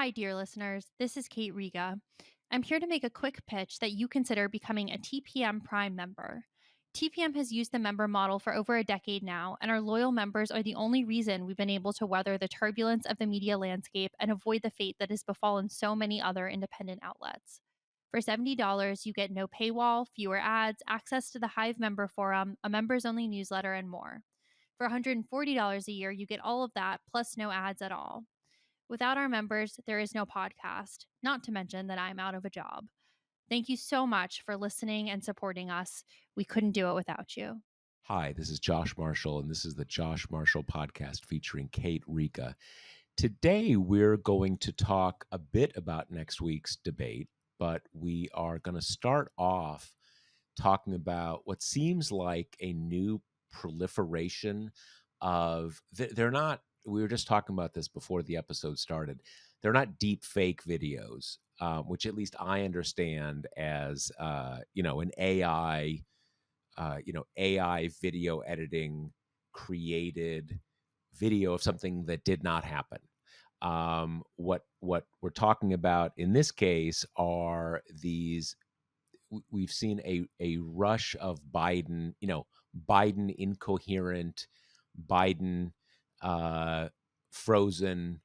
Hi, dear listeners. This is Kate Riga. I'm here to make a quick pitch that you consider becoming a TPM Prime member. TPM has used the member model for over a decade now, and our loyal members are the only reason we've been able to weather the turbulence of the media landscape and avoid the fate that has befallen so many other independent outlets. For $70, you get no paywall, fewer ads, access to the Hive member forum, a members only newsletter, and more. For $140 a year, you get all of that, plus no ads at all. Without our members, there is no podcast, not to mention that I'm out of a job. Thank you so much for listening and supporting us. We couldn't do it without you. Hi, this is Josh Marshall, and this is the Josh Marshall podcast featuring Kate Rika. Today, we're going to talk a bit about next week's debate, but we are going to start off talking about what seems like a new proliferation of, they're not, we were just talking about this before the episode started. They're not deep fake videos, which at least I understand as, an AI video editing created video of something that did not happen. What we're talking about in this case are these. We've seen a rush of Biden, Biden incoherent, Biden frozen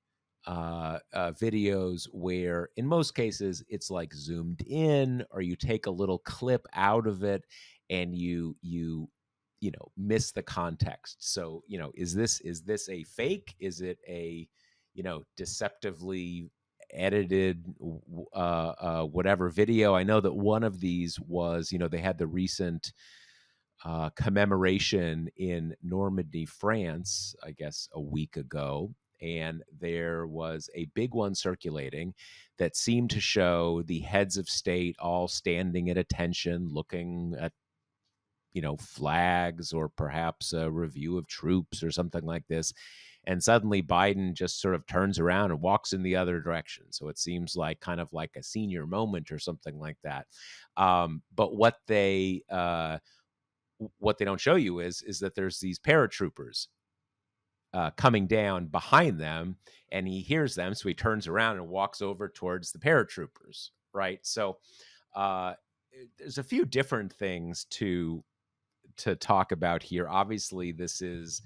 videos where in most cases it's like zoomed in or you take a little clip out of it and you miss the context. So is this a fake? Is it a deceptively edited whatever video? I know that one of these was, they had the recent commemoration in Normandy, France, I guess a week ago. And there was a big one circulating that seemed to show the heads of state all standing at attention, looking at, flags or perhaps a review of troops or something like this. And suddenly Biden just sort of turns around and walks in the other direction. So it seems like kind of like a senior moment or something like that. But what they don't show you is that there's these paratroopers coming down behind them, and he hears them, so he turns around and walks over towards the paratroopers. Right. So uh, there's a few different things to talk about here. Obviously, this is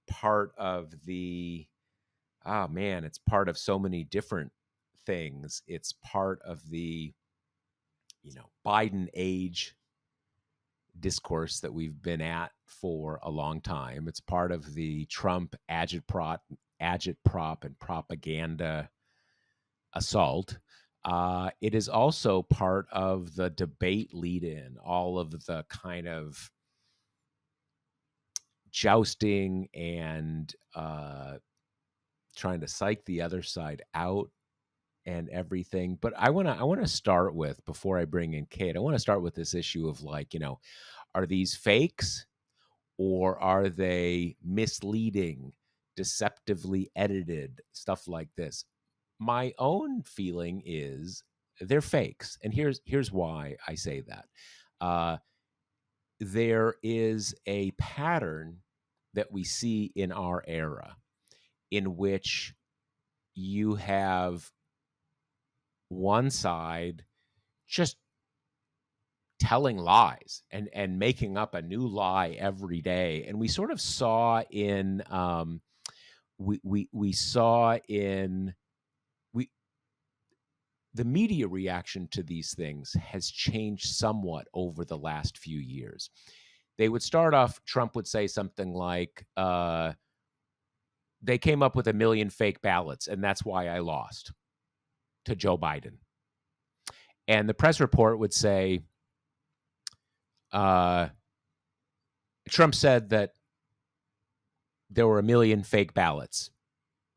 part of the it's part of so many different things. It's part of the Biden age discourse that we've been at for a long time. It's part of the Trump agitprop and propaganda assault. It is also part of the debate lead in, all of the kind of jousting and trying to psych the other side out and everything. But I want to start with, before I bring in Kate, I want to start with this issue of like, are these fakes or are they misleading, deceptively edited, stuff like this? My own feeling is they're fakes. And here's why I say that. Uh, there is a pattern that we see in our era in which you have one side just telling lies and making up a new lie every day. And we sort of saw in we saw in we the media reaction to these things has changed somewhat over the last few years. They would start off, Trump would say something like, they came up with 1 million fake ballots, and that's why I lost to Joe Biden. And the press report would say, Trump said that there were 1 million fake ballots,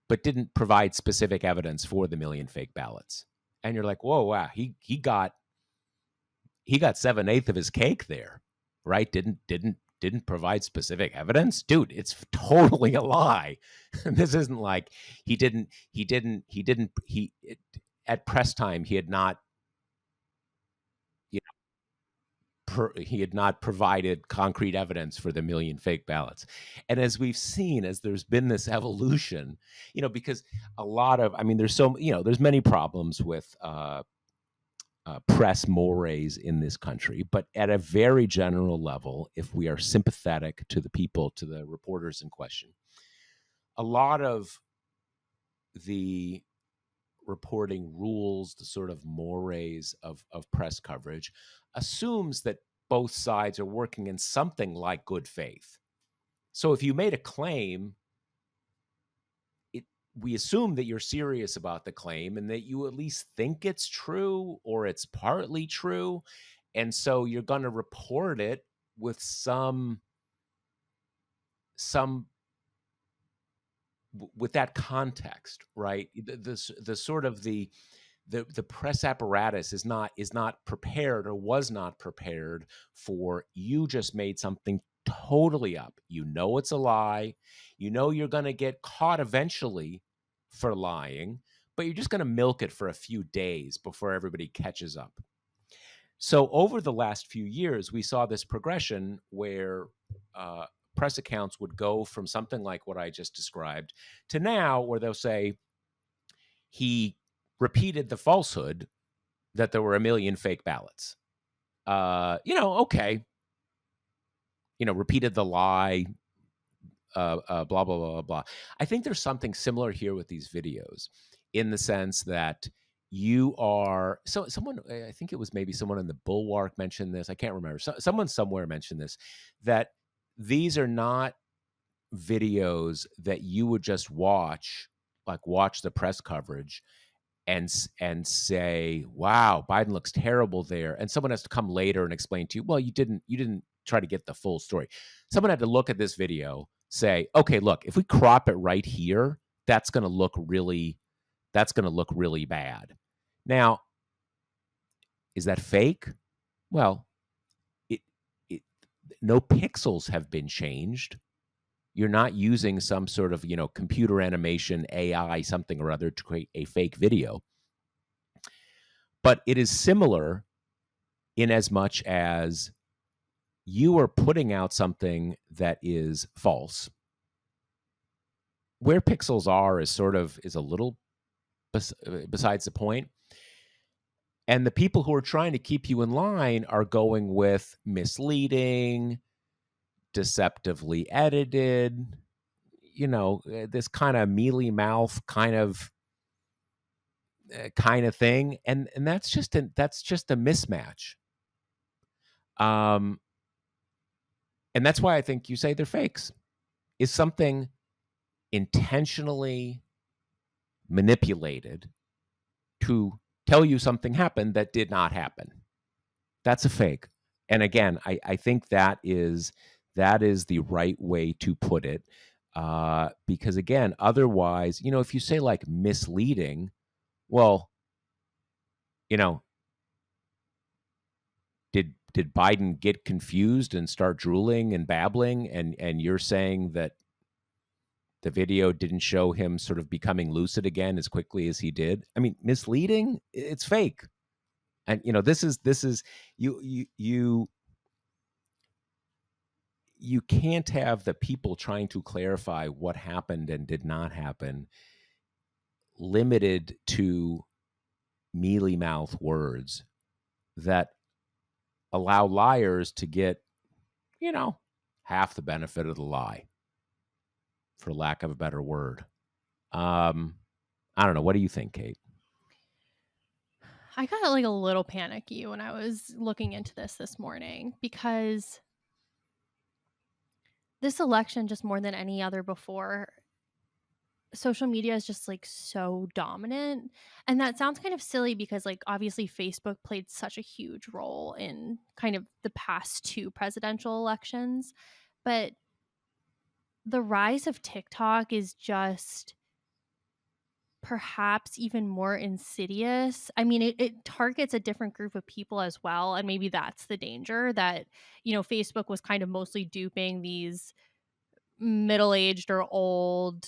but didn't provide specific evidence for the 1 million fake ballots. And you're like, whoa, wow, he got 7/8 of his cake there, right? Didn't provide specific evidence, dude. It's totally a lie. This isn't like he at press time he had not he had not provided concrete evidence for the million fake ballots. And as we've seen, as there's been this evolution, because a lot of, I mean, there's many problems with press mores in this country, but at a very general level, if we are sympathetic to the people, to the reporters in question, a lot of the reporting rules, the sort of mores of press coverage, assumes that both sides are working in something like good faith. So if you made a claim, we assume that you're serious about the claim and that you at least think it's true or it's partly true. And so you're going to report it with some with that context, right? The sort of the press apparatus is not prepared, or was not prepared for, you just made something totally up. It's a lie. You're going to get caught eventually for lying, but you're just going to milk it for a few days before everybody catches up. So over the last few years, we saw this progression where press accounts would go from something like what I just described to now where they'll say he repeated the falsehood that there were a million fake ballots. Okay. Repeated the lie, blah, blah, blah, blah, blah. I think there's something similar here with these videos in the sense that someone, I think it was maybe someone in the Bulwark mentioned this. I can't remember. Someone somewhere mentioned this, that these are not videos that you would just watch the press coverage and say, "Wow, Biden looks terrible there," and someone has to come later and explain to you, "Well, you didn't try to get the full story." Someone had to look at this video, say, "Okay, look, if we crop it right here, that's going to look really bad." Now, is that fake? Well, it, it no pixels have been changed. You're not using some sort of, computer animation, AI, something or other to create a fake video. But it is similar in as much as you are putting out something that is false. Where pixels are is a little besides the point. And the people who are trying to keep you in line are going with misleading, deceptively edited, this kind of mealy mouth kind of thing, and that's just a mismatch. And that's why I think you say they're fakes. Is something intentionally manipulated to tell you something happened that did not happen? That's a fake. And again, I think that is the right way to put it. Because again, otherwise, if you say like misleading, well, you know, did Biden get confused and start drooling and babbling, and you're saying that the video didn't show him sort of becoming lucid again as quickly as he did? I mean, misleading, it's fake. And this is you can't have the people trying to clarify what happened and did not happen limited to mealy mouth words that allow liars to get, half the benefit of the lie, for lack of a better word. I don't know. What do you think, Kate? I got like a little panicky when I was looking into this morning because this election, just more than any other before, social media is just like so dominant. And that sounds kind of silly because, like, obviously Facebook played such a huge role in kind of the past two presidential elections. But the rise of TikTok is just perhaps even more insidious. I mean, it targets a different group of people as well. And maybe that's the danger that, Facebook was kind of mostly duping these middle aged or old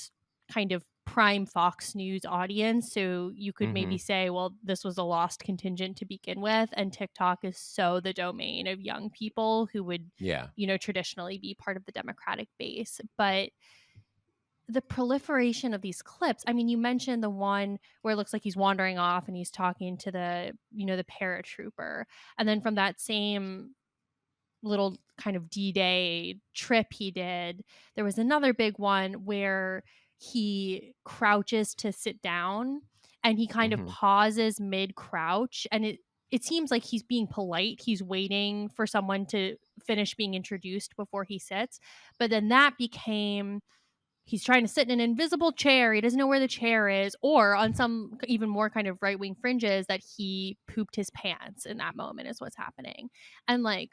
kind of prime Fox News audience. So you could maybe Mhm. say, well, this was a lost contingent to begin with. And TikTok is so the domain of young people who would, Yeah. traditionally be part of the Democratic base. But the proliferation of these clips, I mean, you mentioned the one where it looks like he's wandering off and he's talking to the paratrooper. And then from that same little kind of D-Day trip he did, there was another big one where he crouches to sit down and he kind of Mhm. pauses mid crouch, and it seems like he's being polite. He's waiting for someone to finish being introduced before he sits. But then that became he's trying to sit in an invisible chair. He doesn't know where the chair is, or on some even more kind of right wing fringes that he pooped his pants in that moment is what's happening. And like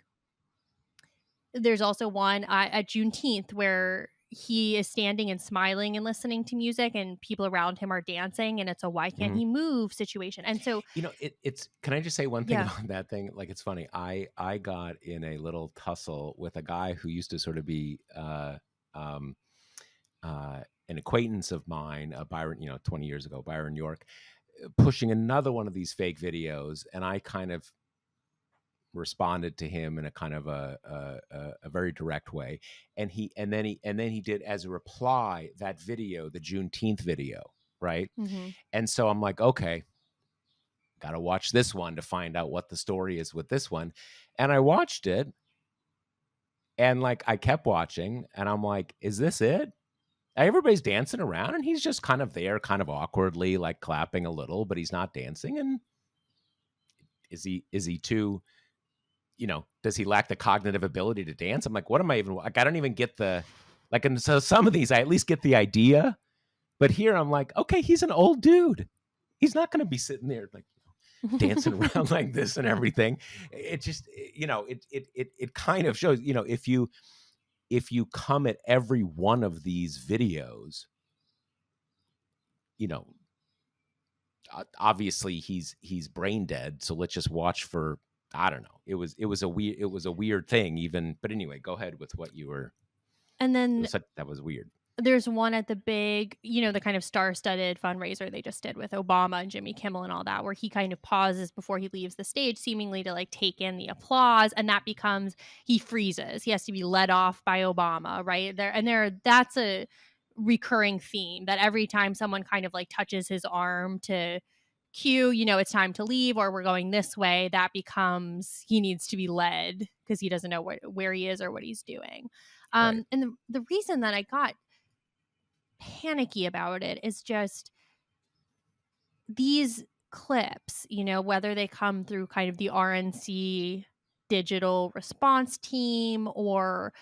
there's also one at Juneteenth where he is standing and smiling and listening to music, and people around him are dancing, and it's a "why can't Mhm. he move" situation. And so, It's can I just say one thing yeah. about that thing? Like, it's funny. I got in a little tussle with a guy who used to sort of be, um, an acquaintance of mine, Byron, 20 years ago, Byron York, pushing another one of these fake videos, and I kind of responded to him in a kind of a very direct way, and then he did as a reply that video, the Juneteenth video, right? Mhm. And so I'm like, okay, got to watch this one to find out what the story is with this one. And I watched it, and like I kept watching, and I'm like, is this it? Everybody's dancing around, and he's just kind of there, kind of awkwardly, like clapping a little, but he's not dancing. And is he too, does he lack the cognitive ability to dance? I'm like, what am I even like? I don't even get the like. And so some of these, I at least get the idea, but here I'm like, okay, he's an old dude. He's not going to be sitting there like dancing around like this and everything. It just, it kind of shows, if you come at every one of these videos, you know, obviously he's brain dead. So let's just watch for, I don't know. It was a weird thing even, but anyway, go ahead with what you were, And then that was weird. there's one at the big, the kind of star-studded fundraiser they just did with Obama and Jimmy Kimmel and all that, where he kind of pauses before he leaves the stage, seemingly to like take in the applause, and that becomes he freezes. He has to be led off by Obama, right? That's a recurring theme that every time someone kind of like touches his arm to cue, it's time to leave or we're going this way, that becomes he needs to be led because he doesn't know where he is or what he's doing. Right. And the reason that I got panicky about it is just these clips, whether they come through kind of the RNC digital response team or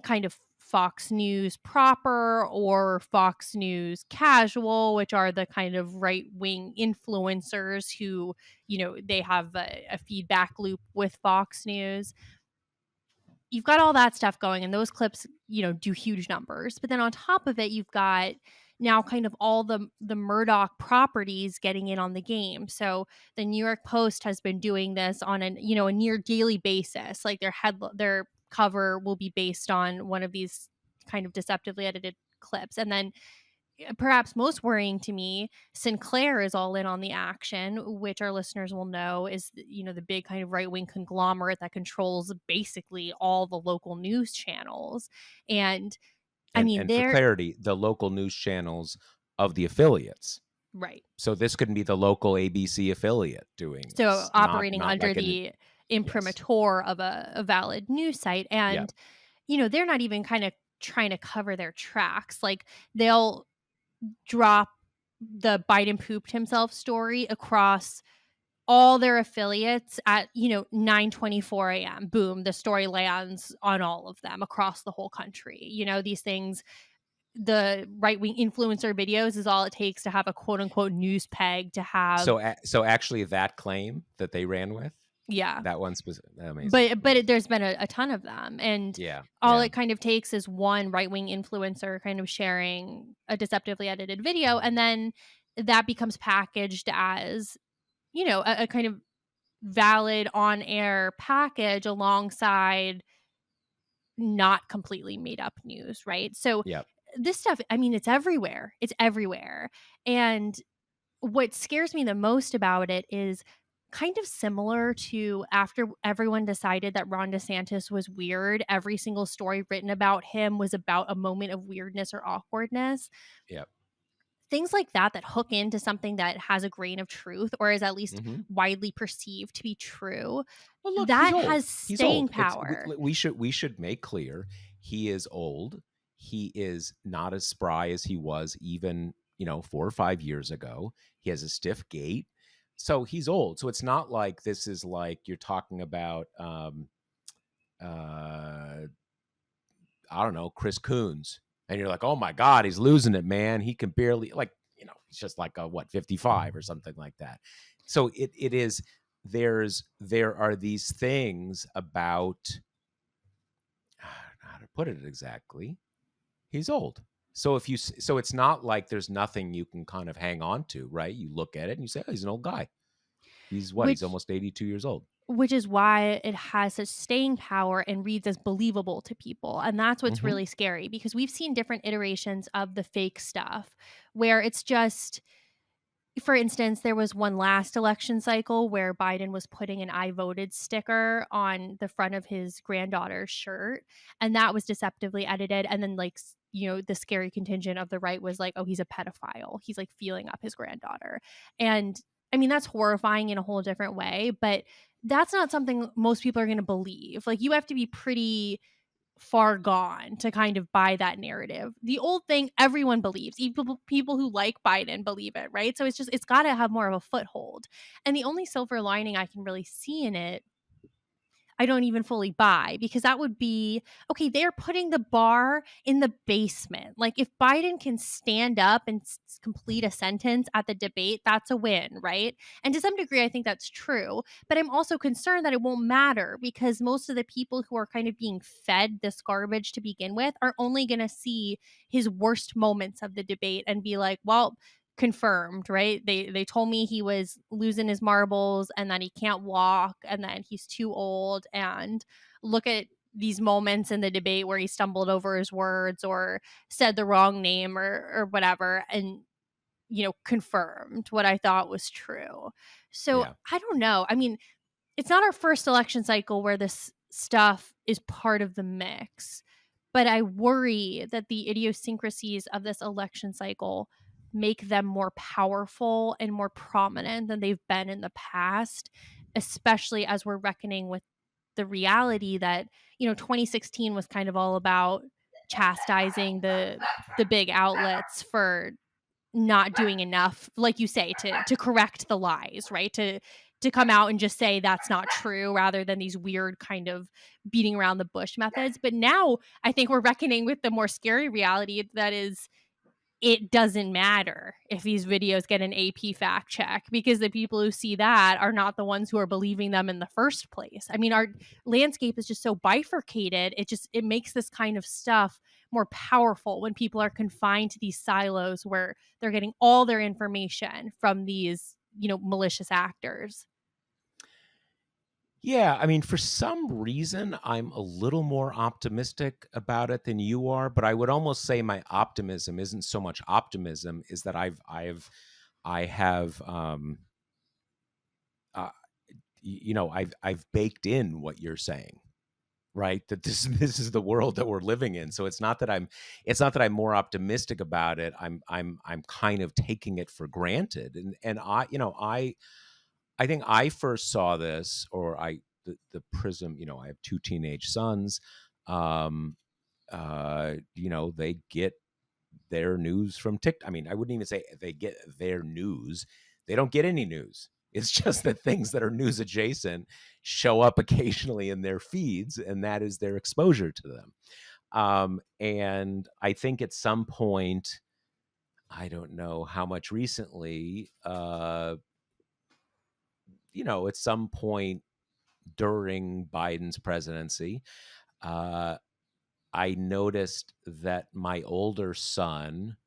kind of Fox News proper or Fox News casual, which are the kind of right wing influencers who, they have a feedback loop with Fox News. You've got all that stuff going and those clips, do huge numbers. But then on top of it, you've got now kind of all the Murdoch properties getting in on the game. So the New York Post has been doing this on a near daily basis. Like their cover will be based on one of these kind of deceptively edited clips. And then perhaps most worrying to me, Sinclair is all in on the action, which our listeners will know is, the big kind of right wing conglomerate that controls basically all the local news channels. And I mean, And for they're clarity, the local news channels of the affiliates. right. So this could be the local ABC affiliate doing So this, not operating not under like an the yes, imprimatur of a valid news site. yeah. And, they're not even kind of trying to cover their tracks. Like they'll drop the Biden pooped himself story across all their affiliates at 9:24 a.m. Boom, the story lands on all of them across the whole country. These things, the right-wing influencer videos is all it takes to have a quote unquote news peg to have. So actually, that claim that they ran with, Yeah. that one specific, amazing, But amazing. there's been a ton of them, and Yeah, all yeah, it kind of takes is one right-wing influencer kind of sharing a deceptively edited video, and then that becomes packaged as a kind of valid on-air package alongside not completely made up news, right? So yeah. this stuff, I mean, it's everywhere. It's everywhere. And what scares me the most about it is kind of similar to after everyone decided that Ron DeSantis was weird, every single story written about him was about a moment of weirdness or awkwardness. Yep. Things like that that hook into something that has a grain of truth or is at least Mhm. widely perceived to be true, Well, look, he's that old. has He's staying old. power. We should make clear he is old. He is not as spry as he was even, 4 or 5 years ago. He has a stiff gait. So he's old. So it's not like this is like you're talking about uh I don't know, Chris Coons. And you're like, "Oh my god, he's losing it, man. He can barely like, he's just like a what, 55 or something like that." So it is there are these things about how to put it exactly. He's old. So so it's not like there's nothing you can kind of hang on to, right? You look at it and you say, "Oh, he's an old guy. He's what? He's Which almost 82 years old." which is why it has such staying power and reads as believable to people, and that's what's Mhm. really scary because we've seen different iterations of the fake stuff where it's just, for instance, there was one last election cycle where Biden was putting an "I voted" sticker on the front of his granddaughter's shirt, and that was deceptively edited, and then, like, the scary contingent of the right was like, "Oh, he's a pedophile. He's, like, feeling up his granddaughter." And, I mean, that's horrifying in a whole different way, but that's not something most people are gonna believe. Like, you have to be pretty far gone to kind of buy that narrative. The old thing everyone believes, even people who like Biden believe it, right? So it's got to have more of a foothold. And the only silver lining I can really see in it, I don't even fully buy because that would be okay. They're putting the bar in the basement. Like, if Biden can stand up and complete a sentence at the debate, that's a win, right? And to some degree, I think that's true. But I'm also concerned that it won't matter because most of the people who are kind of being fed this garbage to begin with are only going to see his worst moments of the debate and be like, well, confirmed, right? They told me he was losing his marbles and that he can't walk and that he's too old, and look at these moments in the debate where he stumbled over his words or said the wrong name or whatever, and confirmed what I thought was true. So Yeah. I don't know. I mean, it's not our first election cycle where this stuff is part of the mix, but I worry that the idiosyncrasies of this election cycle make them more powerful and more prominent than they've been in the past, especially as we're reckoning with the reality that, 2016 was kind of all about chastising the big outlets for not doing enough, like you say, to correct the lies, right? To come out and just say that's not true rather than these weird kind of beating around the bush methods. But now I think we're reckoning with the more scary reality that is, it doesn't matter if these videos get an AP fact check because the people who see that are not the ones who are believing them in the first place. I mean, our landscape is just so bifurcated. It makes this kind of stuff more powerful when people are confined to these silos where they're getting all their information from these, malicious actors. Yeah, I mean, for some reason, I'm a little more optimistic about it than you are, but I would almost say my optimism isn't so much optimism, is that I have, uh, I've baked in what you're saying, right? That this this is the world that we're living in. So it's not that I'm more optimistic about it. I'm kind of taking it for granted, and I think I first saw this, or the prism. I have two teenage sons. Um, they get their news from TikTok. I mean, I wouldn't even say they get their news. They don't get any news. It's just that things that are news adjacent show up occasionally in their feeds, and that is their exposure to them. And I think at some point, I don't know how much recently, at some point during Biden's presidency, uh, I noticed that my older son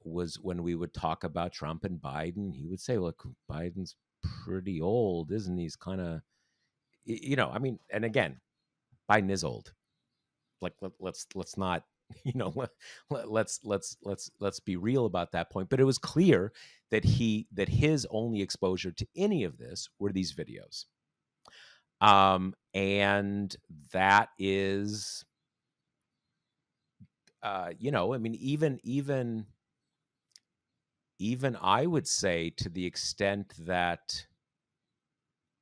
was when we would talk about Trump and Biden, he would say, "Look, Biden's pretty old, isn't he? He's kind of, I mean, and again, Biden is old. Like, let's not you know, let's be real about that point. But it was clear that his only exposure to any of this were these videos. And that is, I mean, even I would say, to the extent that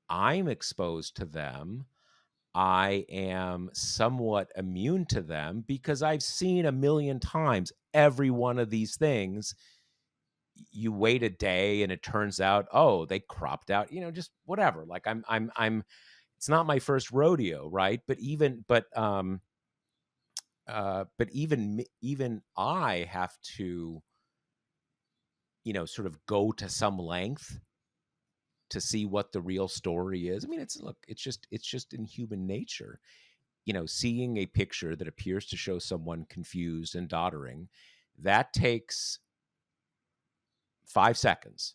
I'm exposed to them, I am somewhat immune to them because I've seen a million times every one of these things. You wait a day and it turns out, oh, they cropped out, just whatever. Like I'm it's not my first rodeo, right? But even I have to, sort of go to some length to see what the real story is. I mean, it's just in human nature. Seeing a picture that appears to show someone confused and doddering, that takes 5 seconds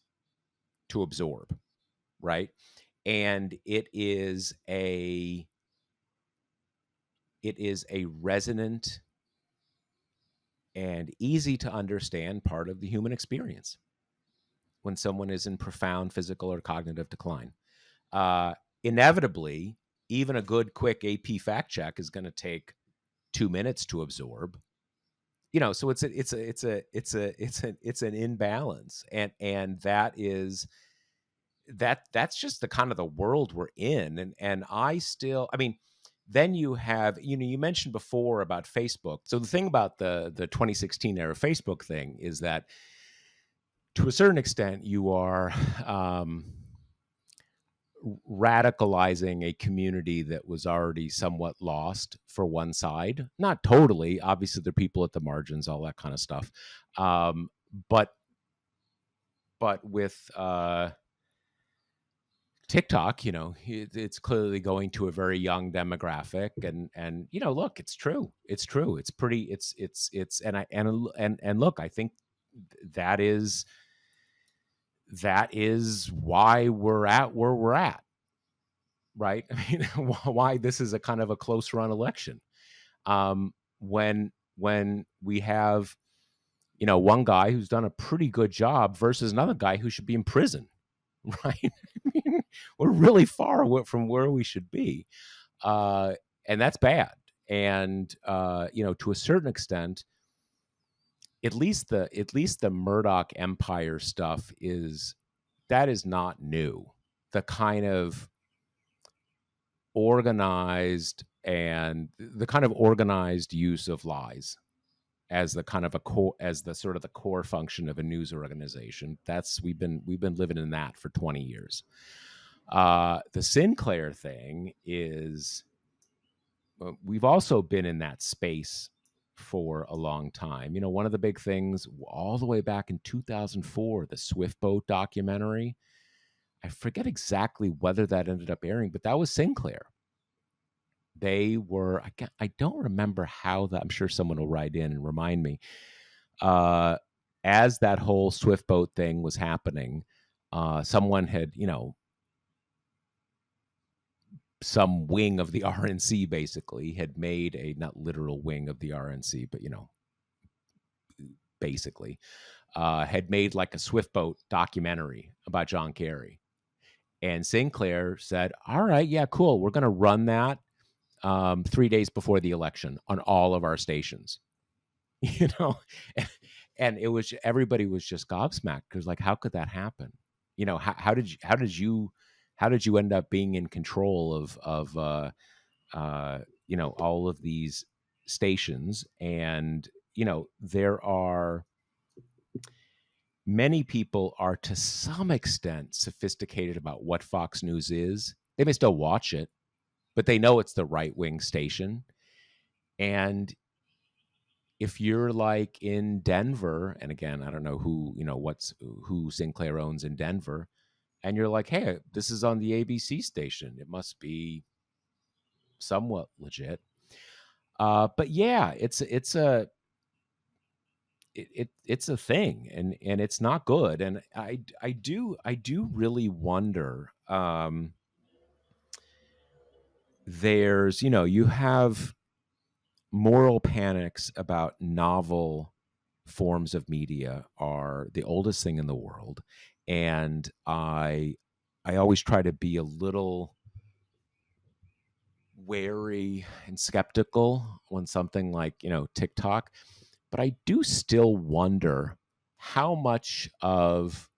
to absorb, right? And it is a resonant and easy to understand part of the human experience when someone is in profound physical or cognitive decline. Uh, Inevitably, even a good, quick AP fact check is going to take 2 minutes to absorb. So it's an imbalance, and that's just the kind of the world we're in. And I mean, then you mentioned before about Facebook. So the thing about the 2016 era Facebook thing is that, to a certain extent, you are radicalizing a community that was already somewhat lost for one side. Not totally. Obviously, there are people at the margins, all that kind of stuff. Um, but with TikTok, it's clearly going to a very young demographic, and look, it's true. It's true. It's pretty. And look, I think that is why we're at where we're at, right? I mean, why this is a kind of a close run election. When we have, one guy who's done a pretty good job versus another guy who should be in prison, right? I mean, we're really far away from where we should be, uh, and that's bad. And to a certain extent, at least the Murdoch empire stuff is not new. The kind of organized use of lies as the kind of a core, as the sort of the core function of a news organization. That's we've been living in that for 20 years. The Sinclair thing is, we've also been in that space for a long time. One of the big things all the way back in 2004, the Swift Boat documentary. I forget exactly whether that ended up airing, but that was Sinclair. They were, I don't remember how that, I'm sure someone will write in and remind me. As that whole Swift Boat thing was happening, someone had, some wing of the RNC basically had made a, not literal wing of the RNC, but, basically, had made like a Swift Boat documentary about John Kerry. And Sinclair said, all right, yeah, cool. We're going to run that 3 days before the election on all of our stations. you know and everybody was just gobsmacked, because, like, how could that happen? How did you end up being in control of all of these stations? And there are many people are, to some extent, sophisticated about what Fox News is. They may still watch it, but they know it's the right wing station. And if you're like in Denver, and again, I don't know who Sinclair owns in Denver, and you're like, hey, this is on the ABC station, it must be somewhat legit. But yeah, it's a thing, and it's not good. And I do really wonder. There's you have moral panics about novel forms of media are the oldest thing in the world, and I always try to be a little wary and skeptical when something like, TikTok, but I do still wonder how much of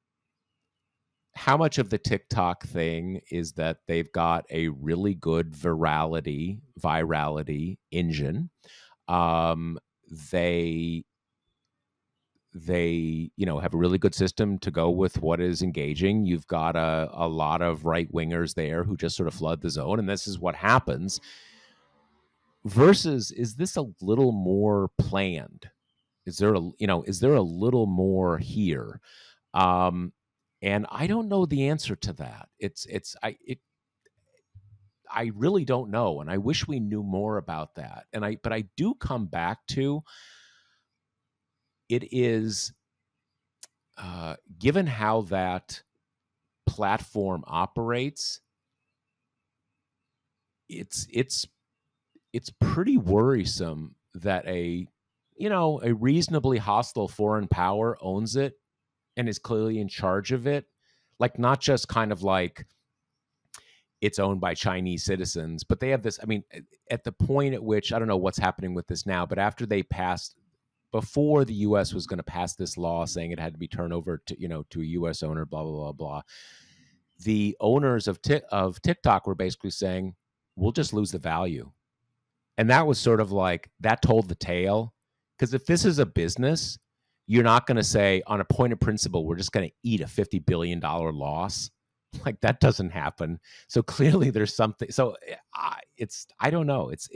how much of the TikTok thing is that they've got a really good virality engine. Um, they have a really good system to go with what is engaging. You've got a lot of right wingers there who just sort of flood the zone, and this is what happens. Versus, is this a little more planned? Is there a little more here? Um, and I don't know the answer to that. I really don't know, and I wish we knew more about that. But I do come back to, it is, given how that platform operates, it's it's pretty worrisome that a reasonably hostile foreign power owns it and is clearly in charge of it. Like, not just kind of like it's owned by Chinese citizens, but they have this. I mean, at the point at which, I don't know what's happening with this now, but after they passed, before the U.S. was going to pass this law saying it had to be turned over to a U.S. owner, blah blah blah blah, the owners of TikTok were basically saying, we'll just lose the value. And that was sort of like, that told the tale. Because if this is a business, you're not going to say, on a point of principle, we're just going to eat a $50 billion loss. Like, that doesn't happen. So clearly there's something. So I don't know. It's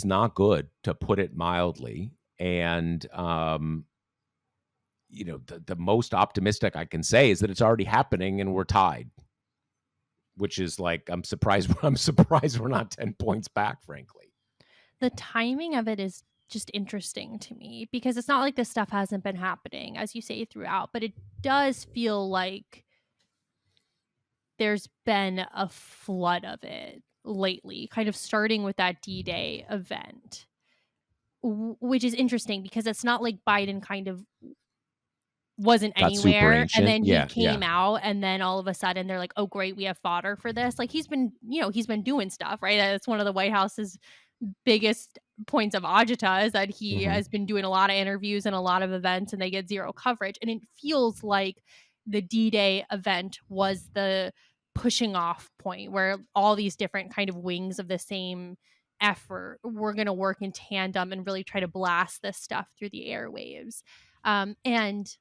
not good, to put it mildly. And the most optimistic I can say is that it's already happening and we're tied, which is like, I'm surprised we're not 10 points back, frankly. The timing of it is just interesting to me because it's not like this stuff hasn't been happening, as you say, throughout, but it does feel like there's been a flood of it lately, kind of starting with that D-Day event, which is interesting because it's not like Biden kind of wasn't Got super anywhere and ancient. then he Yeah, came yeah. out and then all of a sudden they're like, oh great, we have fodder for this. Like, he's been doing stuff, right? That's one of the White House's biggest points of agita, is that he Hmm. has been doing a lot of interviews and a lot of events and they get zero coverage. And it feels like the D-Day event was the pushing off point where all these different kind of wings of the same effort were going to work in tandem and really try to blast this stuff through the airwaves. And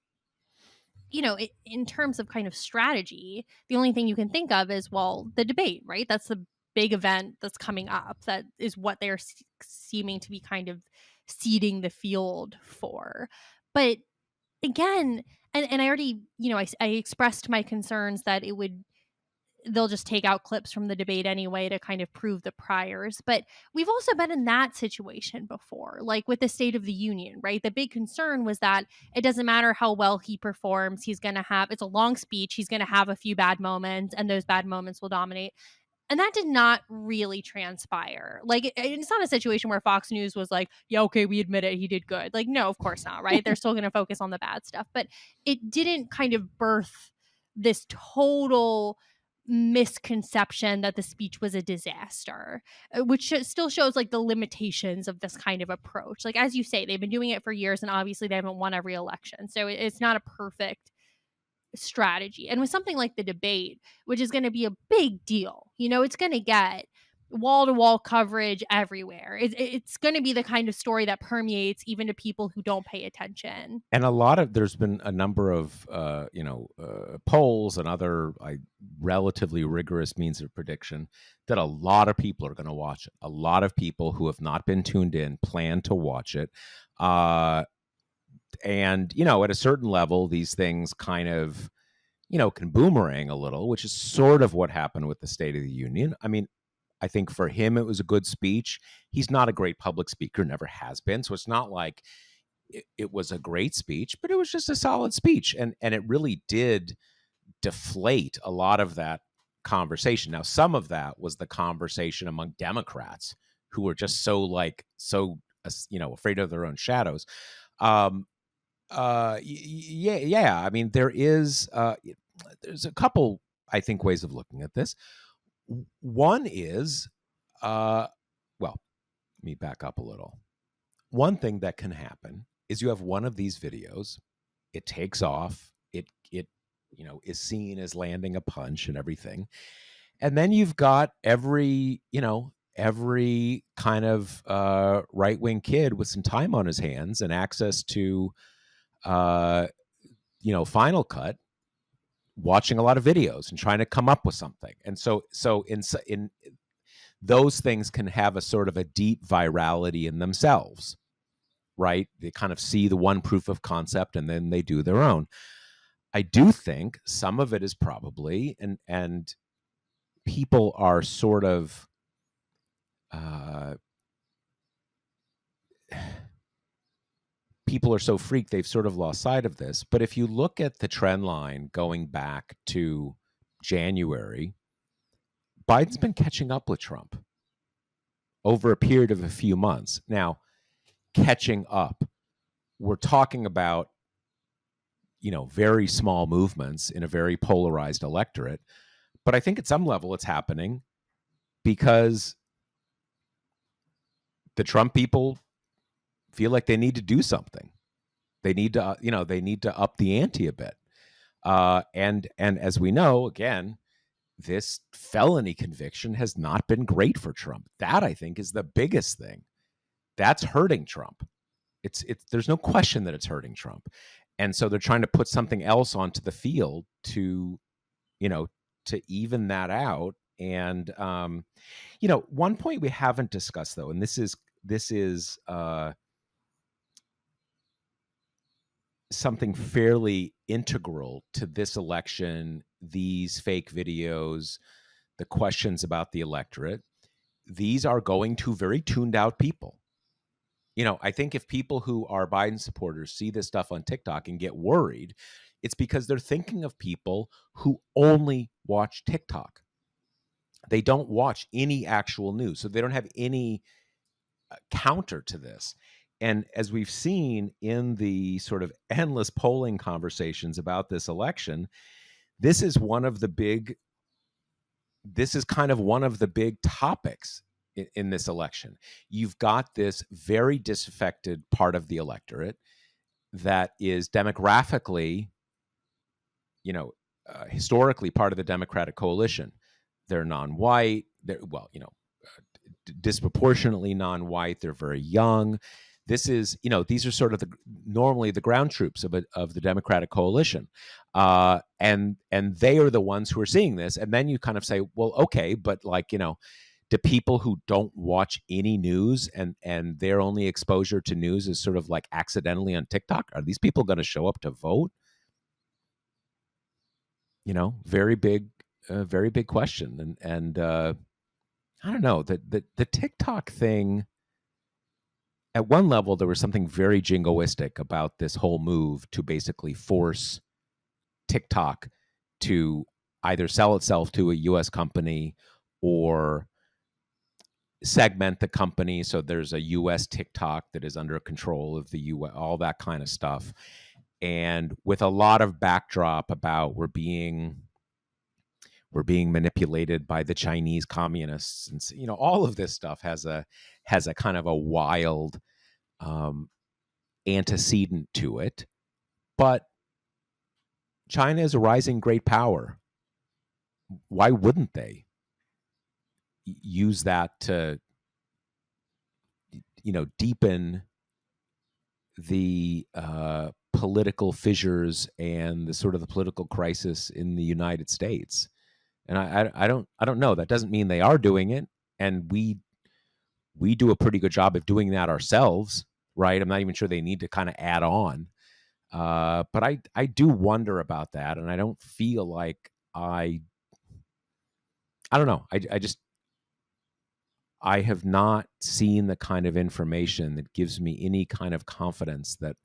in terms of kind of strategy, the only thing you can think of is, well, the debate, right? That's the big event that's coming up. That is what they're seeming to be kind of seeding the field for. But again, and I already, I expressed my concerns that they'll just take out clips from the debate anyway to kind of prove the priors. But we've also been in that situation before, like with the State of the Union, right? The big concern was that it doesn't matter how well he performs, it's a long speech, he's going to have a few bad moments, and those bad moments will dominate. And that did not really transpire. Like, it's not a situation where Fox News was like, yeah, okay, we admit it, he did good. Like, no, of course not, right? They're still going to focus on the bad stuff. But it didn't kind of birth this total misconception that the speech was a disaster, which still shows like the limitations of this kind of approach. Like, as you say, they've been doing it for years and obviously they haven't won every election. So it's not a perfect strategy. And with something like the debate, which is going to be a big deal, it's going to get wall to wall coverage everywhere. It's going to be the kind of story that permeates even to people who don't pay attention. And there's been a number of polls and other relatively rigorous means of prediction that a lot of people are going to watch it. A lot of people who have not been tuned in plan to watch it. And at a certain level, these things kind of can boomerang a little, which is sort of what happened with the State of the Union. I mean, I think for him it was a good speech. He's not a great public speaker, never has been, so it's not like it was a great speech, but it was just a solid speech, and it really did deflate a lot of that conversation. Now, some of that was the conversation among Democrats who were just afraid of their own shadows. Um, yeah. I mean, there's a couple, I think, ways of looking at this. One is, well, let me back up a little. One thing that can happen is you have one of these videos, it takes off, it is seen as landing a punch and everything, and then you've got every kind of right wing kid with some time on his hands and access to uh, Final Cut, watching a lot of videos and trying to come up with something. And so in those things can have a sort of a deep virality in themselves, right? They kind of see the one proof of concept and then they do their own. I do think some of it is probably, and people are sort of people are so freaked they've sort of lost sight of this. But if you look at the trend line going back to January, Biden's been catching up with Trump over a period of a few months. Now, catching up, we're talking about very small movements in a very polarized electorate. But I think at some level it's happening because the Trump people feel like they need to do something. They need to, they need to up the ante a bit. And as we know, again, this felony conviction has not been great for Trump. That, I think, is the biggest thing. That's hurting Trump. It's there's no question that it's hurting Trump. And so they're trying to put something else onto the field to, to even that out. And one point we haven't discussed though, and this is something fairly integral to this election, these fake videos, the questions about the electorate. These are going to very tuned out people. I think if people who are Biden supporters see this stuff on TikTok and get worried, it's because they're thinking of people who only watch TikTok. They don't watch any actual news, so they don't have any counter to this. And as we've seen in the sort of endless polling conversations about this election, this is kind of one of the big topics in this election. You've got this very disaffected part of the electorate that is demographically, historically part of the Democratic coalition. They're non-white. Disproportionately non-white. They're very young. These are sort of normally the ground troops of the Democratic coalition, and they are the ones who are seeing this. And then you kind of say, well, okay, but do people who don't watch any news and their only exposure to news is sort of like accidentally on TikTok, are these people going to show up to vote? Very big question. And I don't know, the TikTok thing. At one level, there was something very jingoistic about this whole move to basically force TikTok to either sell itself to a US company or segment the company so there's a US TikTok that is under control of the US, all that kind of stuff. And with a lot of backdrop about we're being manipulated by the Chinese communists, and all of this stuff has a kind of a wild antecedent to it. But China is a rising great power. Why wouldn't they use that to, deepen the political fissures and the sort of the political crisis in the United States? And I don't know. That doesn't mean they are doing it, and we do a pretty good job of doing that ourselves, right? I'm not even sure they need to kind of add on. But I do wonder about that, and I don't feel like I don't know. I have not seen the kind of information that gives me any kind of confidence that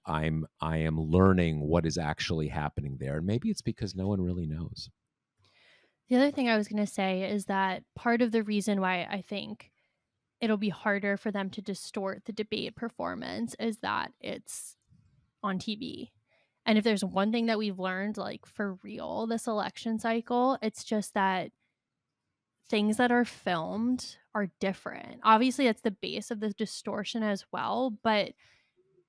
I am learning what is actually happening there. And maybe it's because no one really knows. The other thing I was going to say is that part of the reason why I think it'll be harder for them to distort the debate performance is that it's on TV. And if there's one thing that we've learned, like for real, this election cycle, it's just that things that are filmed are different. Obviously, that's the base of the distortion as well. But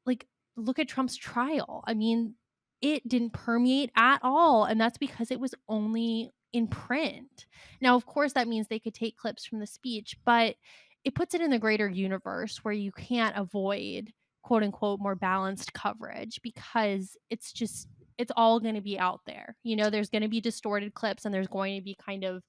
like, look at Trump's trial. I mean, it didn't permeate at all. And that's because it was only in print. Now, of course, that means they could take clips from the speech, but it puts it in the greater universe where you can't avoid quote unquote more balanced coverage because it's all going to be out there. You know, there's going to be distorted clips and there's going to be kind of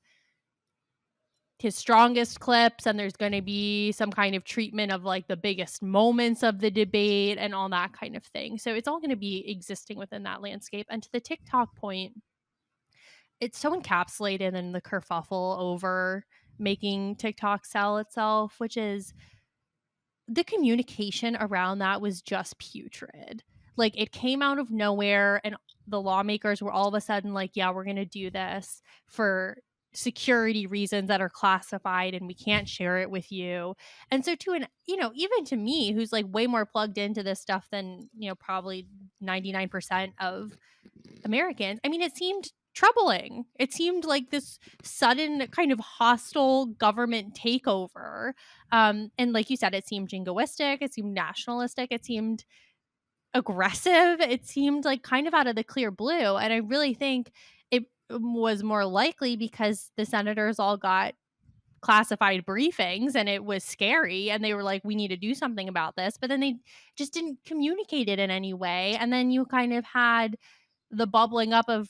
his strongest clips and there's going to be some kind of treatment of like the biggest moments of the debate and all that kind of thing. So it's all going to be existing within that landscape. And to the TikTok point, it's so encapsulated in the kerfuffle over making TikTok sell itself, which is the communication around that was just putrid. Like it came out of nowhere and the lawmakers were all of a sudden like, yeah, we're going to do this for security reasons that are classified and we can't share it with you. And so to an, you know, even to me who's like way more plugged into this stuff than, you know, probably 99% of Americans, I mean, it seemed troubling. It seemed like this sudden kind of hostile government takeover. And like you said, it seemed jingoistic, it seemed nationalistic, it seemed aggressive, it seemed like kind of out of the clear blue. And I really think it was more likely because the senators all got classified briefings and it was scary and they were like, we need to do something about this. But then they just didn't communicate it in any way. And then you kind of had the bubbling up of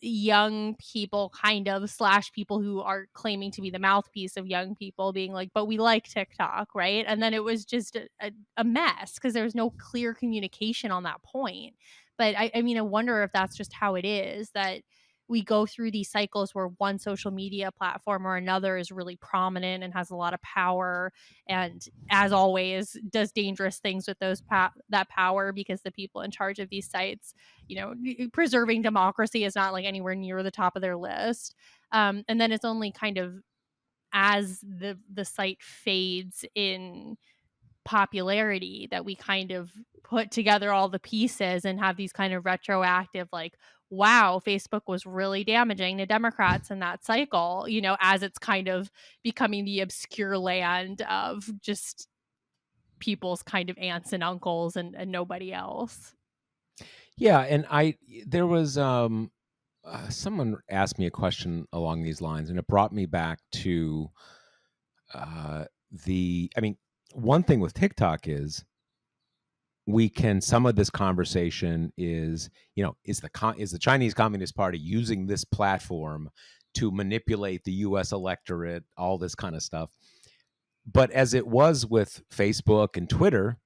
young people kind of slash people who are claiming to be the mouthpiece of young people being like, but we like TikTok, right? And then it was just a mess because there was no clear communication on that point. But I mean, I wonder if that's just how it is that we go through these cycles where one social media platform or another is really prominent and has a lot of power and as always does dangerous things with that power because the people in charge of these sites, you know, preserving democracy is not like anywhere near the top of their list. And then it's only kind of as the site fades in popularity that we kind of put together all the pieces and have these kind of retroactive like, wow, Facebook was really damaging the Democrats in that cycle, you know, as it's kind of becoming the obscure land of just people's kind of aunts and uncles and nobody else. Yeah, and there was someone asked me a question along these lines, and it brought me back to I mean, one thing with TikTok is some of this conversation is, you know, is the Chinese Communist Party using this platform to manipulate the US electorate, all this kind of stuff. But as it was with Facebook and Twitter,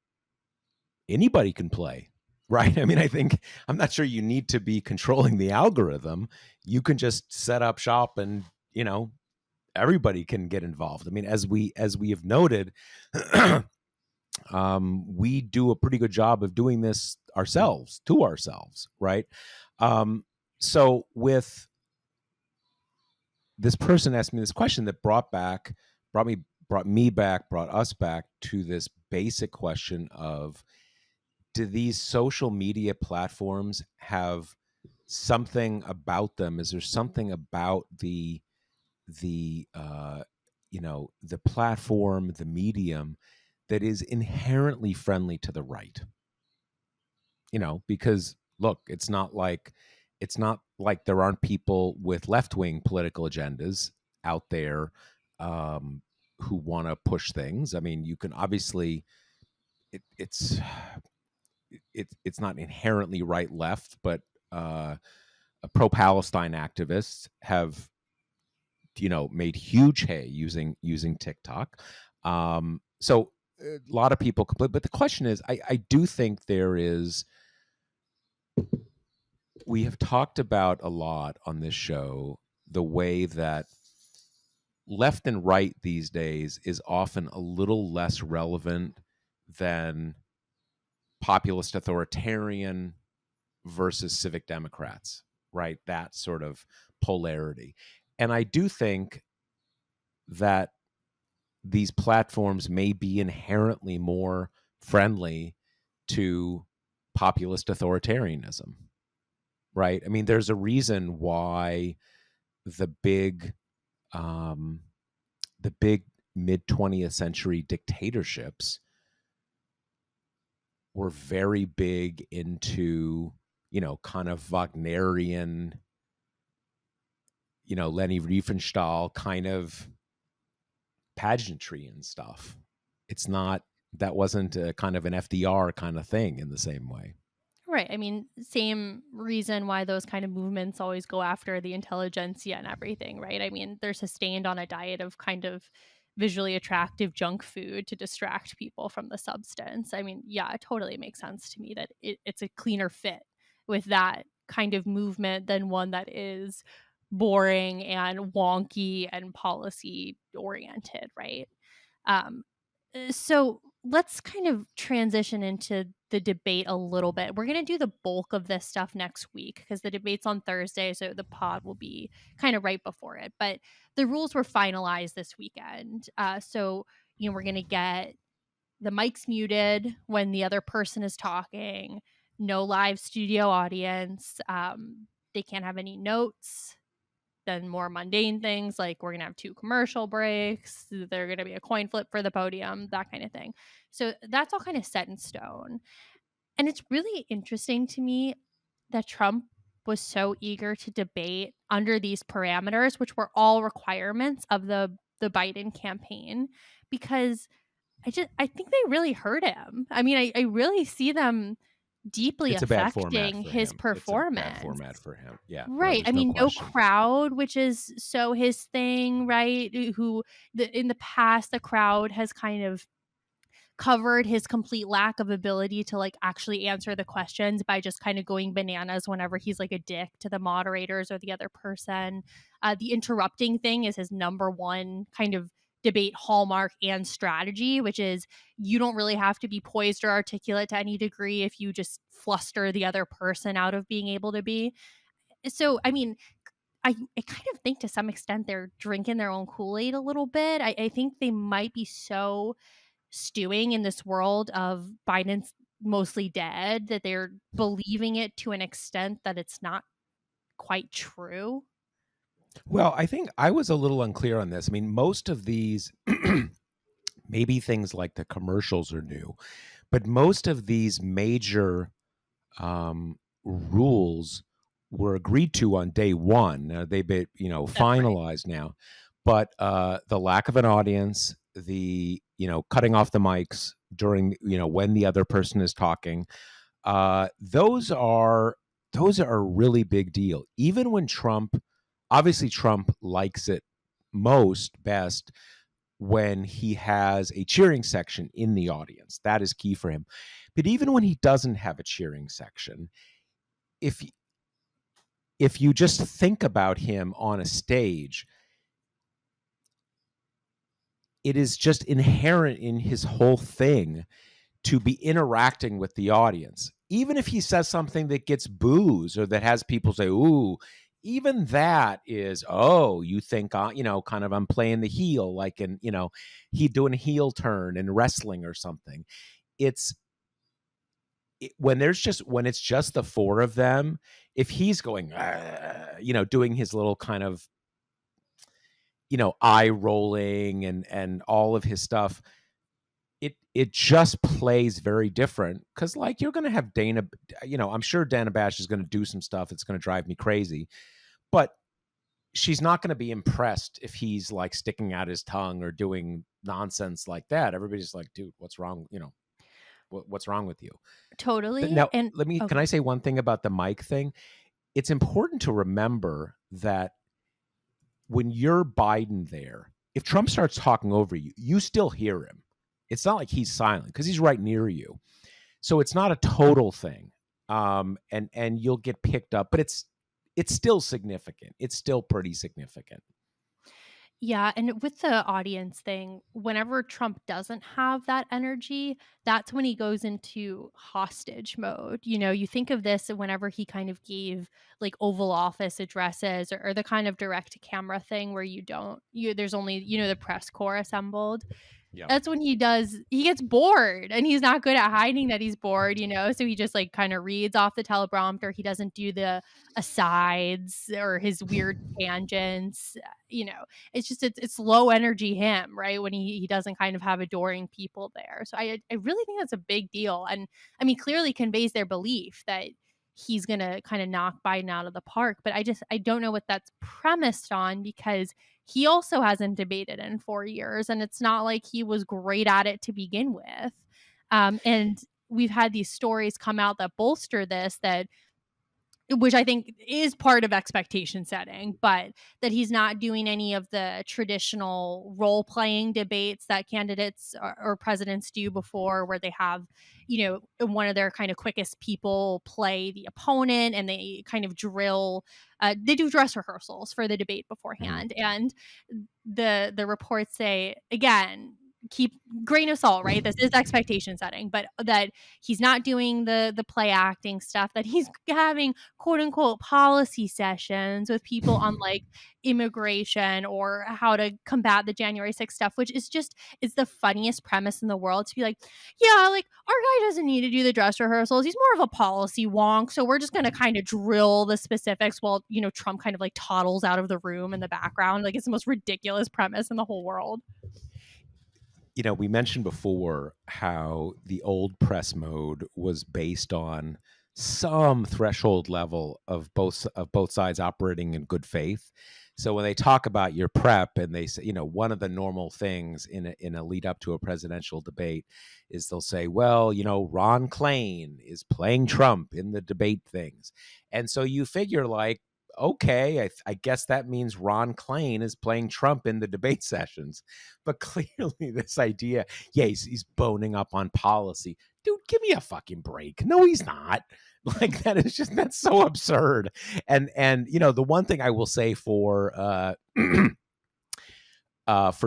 anybody can play, right? I mean, I'm not sure you need to be controlling the algorithm. You can just set up shop and, you know, everybody can get involved. I mean, as we have noted, we do a pretty good job of doing this ourselves to ourselves, right? Um, so with this person asked me this question that brought us back to this basic question of, do these social media platforms have something about them? Is there something about the you know, the platform, the medium, that is inherently friendly to the right? You know, because look, it's not like there aren't people with left-wing political agendas out there, um, who want to push things. I mean, you can obviously it, it's not inherently right left, but uh, pro-Palestine activists have, you know, made huge hay using TikTok. So a lot of people complain, but the question is, I do think there is. We have talked about a lot on this show the way that left and right these days is often a little less relevant than populist authoritarian versus civic democrats, right? That sort of polarity. And I do think that these platforms may be inherently more friendly to populist authoritarianism, right? I mean, there's a reason why the big, um, the big mid 20th century dictatorships were very big into, kind of Wagnerian, Leni Riefenstahl kind of pageantry and stuff. It's not, that wasn't a kind of an FDR kind of thing in the same way. Right. I mean, same reason why those kind of movements always go after the intelligentsia and everything, right? I mean, they're sustained on a diet of kind of visually attractive junk food to distract people from the substance. I mean, yeah, it totally makes sense to me that it's a cleaner fit with that kind of movement than one that is boring and wonky and policy oriented, right? Um, so let's kind of transition into the debate a little bit. We're going to do the bulk of this stuff next week because the debate's on Thursday. So the pod will be kind of right before it. But the rules were finalized this weekend. We're going to get the mics muted when the other person is talking, no live studio audience. They can't have any notes. Then more mundane things like we're going to have 2 commercial breaks, there's going to be a coin flip for the podium, that kind of thing. So that's all kind of set in stone. And it's really interesting to me that Trump was so eager to debate under these parameters, which were all requirements of the Biden campaign, because I think they really hurt him. I mean, I really see them deeply It's a bad format affecting for his him. It's a bad performance. format for him. Yeah, no, Right. I there's no mean, no question. crowd, which is so his thing, right? In the past, the crowd has kind of covered his complete lack of ability to like actually answer the questions by just kind of going bananas whenever he's like a dick to the moderators or the other person. The interrupting thing is his number one kind of debate hallmark and strategy, which is you don't really have to be poised or articulate to any degree if you just fluster the other person out of being able to be. So, I mean, I kind of think to some extent they're drinking their own Kool-Aid a little bit. I think they might be so stewing in this world of Biden's mostly dead that they're believing it to an extent that it's not quite true. Well, I think I was a little unclear on this. I mean, most of these, maybe things like the commercials are new, but most of these major rules were agreed to on day one. They've been, That's right. finalized now. But the lack of an audience, the cutting off the mics during when the other person is talking, those are a really big deal. Even when obviously Trump likes it best when he has a cheering section in the audience. That is key for him. But even when he doesn't have a cheering section, if if you just think about him on a stage, it is just inherent in his whole thing to be interacting with the audience. Even if he says something that gets boos or that has people say, ooh, even that is, oh, you think, kind of I'm playing the heel, like he doing a heel turn in wrestling or something. It's when it's just the four of them, if he's going, doing his little kind of, eye rolling and all of his stuff, it just plays very different because like you're going to have Dana, I'm sure Dana Bash is going to do some stuff that's going to drive me crazy, but she's not going to be impressed if he's like sticking out his tongue or doing nonsense like that. Everybody's like, dude, what's wrong? What's wrong with you? Totally. Now, And oh, can I say one thing about the mic thing? It's important to remember that when you're Biden there, if Trump starts talking over you, you still hear him. It's not like he's silent because he's right near you. So it's not a total thing. And you'll get picked up, but it's still significant. It's still pretty significant. Yeah, and with the audience thing, whenever Trump doesn't have that energy, that's when he goes into hostage mode. You know, you think of this whenever he kind of gave like Oval Office addresses, or the kind of direct to camera thing where there's only, the press corps assembled. Yeah. That's when he gets bored, and he's not good at hiding that he's bored, so he just, like, kinda reads off the teleprompter. He doesn't do the asides or his weird tangents, it's just it's low energy him, right, when he doesn't kind of have adoring people there. So I really think that's a big deal, and, I mean, clearly conveys their belief that he's gonna kinda knock Biden out of the park, but I don't know what that's premised on, because he also hasn't debated in 4 years, and it's not like he was great at it to begin with. And we've had these stories come out that bolster this, that which I think is part of expectation setting, but that he's not doing any of the traditional role playing debates that candidates or presidents do before, where they have, one of their kind of quickest people play the opponent, and they kind of they do dress rehearsals for the debate Mhm. beforehand. And the reports say, again, keep grain of salt, right? This is expectation setting, but that he's not doing the play acting stuff, that he's having quote unquote policy sessions with people on like immigration or how to combat the January 6th stuff, which is just, it's the funniest premise in the world to be like, yeah, like our guy doesn't need to do the dress rehearsals. He's more of a policy wonk. So we're just going to kind of drill the specifics while, Trump kind of like toddles out of the room in the background. Like, it's the most ridiculous premise in the whole world. We mentioned before how the old press mode was based on some threshold level of both sides operating in good faith. So when they talk about your prep, and they say, one of the normal things in a lead up to a presidential debate is they'll say, well, Ron Klain is playing Trump in the debate things. And so you figure, like, okay, I guess that means Ron Klain is playing Trump in the debate sessions. But clearly, this idea, yeah, he's boning up on policy. Dude, give me a fucking break. No, he's not. Like, that's so absurd. And the one thing I will say for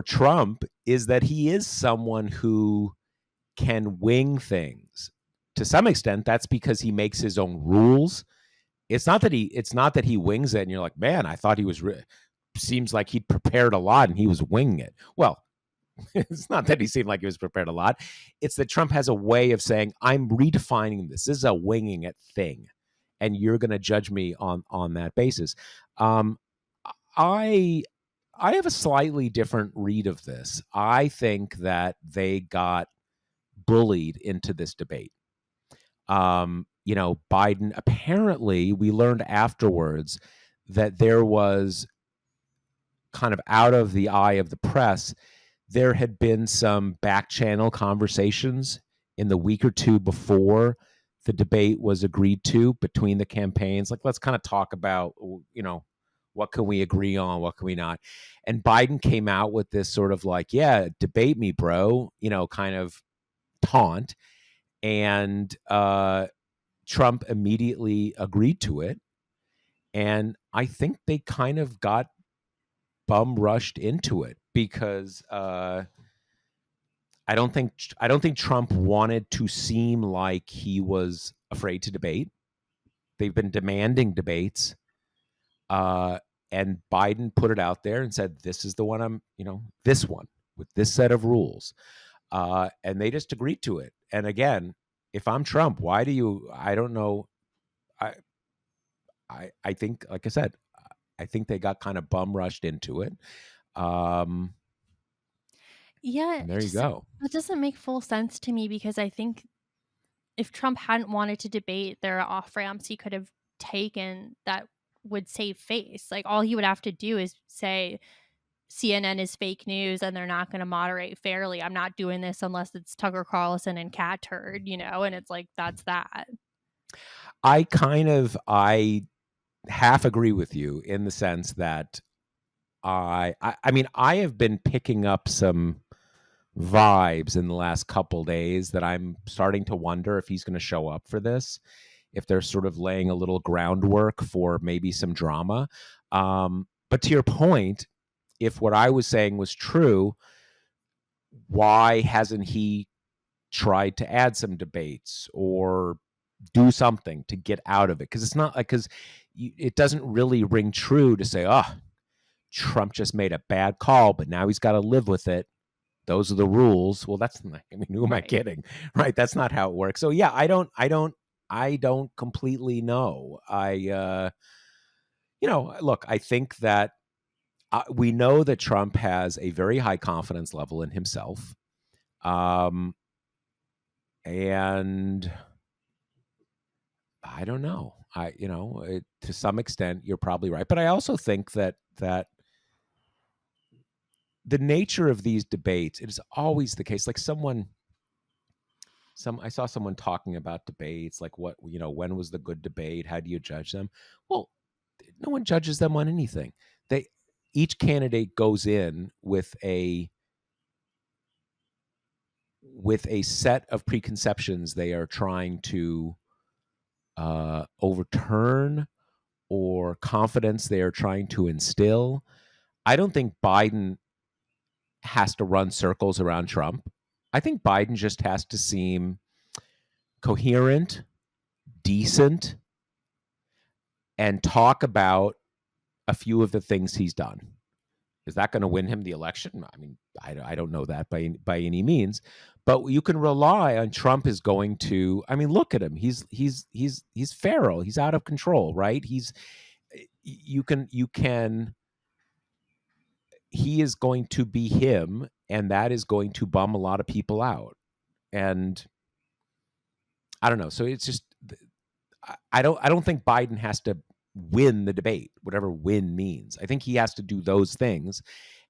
Trump is that he is someone who can wing things. To some extent, that's because he makes his own rules. It's not that he wings it and you're like, man, I thought he was seems like he'd prepared a lot and he was winging it. Well, it's not that he seemed like he was prepared a lot. It's that Trump has a way of saying, I'm redefining this. This is a winging it thing. And you're going to judge me on that basis. Um, I I have a slightly different read of this. I think that they got bullied into this debate. Biden, apparently, we learned afterwards that there was kind of out of the eye of the press, there had been some back channel conversations in the week or two before the debate was agreed to between the campaigns. Like, let's kind of talk about, what can we agree on? What can we not? And Biden came out with this sort of like, yeah, debate me, bro, kind of taunt. And Trump immediately agreed to it. And I think they kind of got bum rushed into it because I don't think Trump wanted to seem like he was afraid to debate. They've been demanding debates, uh, and Biden put it out there and said, "This is the one this one with this set of rules," and they just agreed to it. And again, if I'm Trump, why do you? I don't know. I I think, like I said, I think they got kind of bum rushed into it. Um, Yeah, and there you go. it doesn't make full sense to me, because I think if Trump hadn't wanted to debate, there are off ramps he could have taken that would save face. Like, all he would have to do is say CNN is fake news and they're not going to moderate fairly. I'm not doing this unless it's Tucker Carlson and Cat Turd, and it's like, that's that. I half agree with you in the sense that I mean, I have been picking up some vibes in the last couple days that I'm starting to wonder if he's going to show up for this, if they're sort of laying a little groundwork for maybe some drama. But to your point, if what I was saying was true, why hasn't he tried to add some debates or do something to get out of it? Because it's not like, because it doesn't really ring true to say, oh, Trump just made a bad call, but now he's got to live with it. Those are the rules. Well, that's not, I mean, who am I Right. kidding? Right. That's not how it works. So yeah, I don't completely know. Look, I think that we know that Trump has a very high confidence level in himself. Um, and I don't know. To some extent, you're probably right. But I also think that the nature of these debates, it is always the case. Like I saw someone talking about debates, like when was the good debate? How do you judge them? Well, no one judges them on anything. They Each candidate goes in with a set of preconceptions they are trying to overturn, or confidence they are trying to instill. I don't think Biden has to run circles around Trump. I think Biden just has to seem coherent, decent, and talk about a few of the things he's done. Is that going to win him the election? I mean, I don't know that by any means, but you can rely on Trump is going to. I mean, look at him. He's feral. He's out of control, right? You can. He is going to be him, and that is going to bum a lot of people out. And I don't know. So it's just I don't think Biden has to win the debate, whatever win means. I think he has to do those things.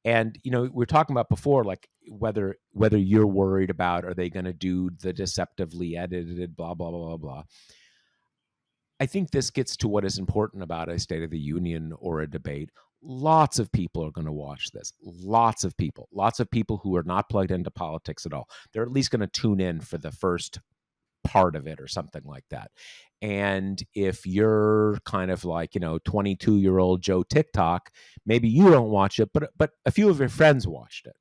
And we were talking about before, like whether you're worried about, are they going to do the deceptively edited blah blah blah blah blah. I think this gets to what is important about a State of the Union or a debate. Lots of people are going to watch this. Lots of people who are not plugged into politics at all. They're at least going to tune in for the first part of it or something like that. And if you're kind of like, 22-year-old Joe TikTok, maybe you don't watch it, but a few of your friends watched it.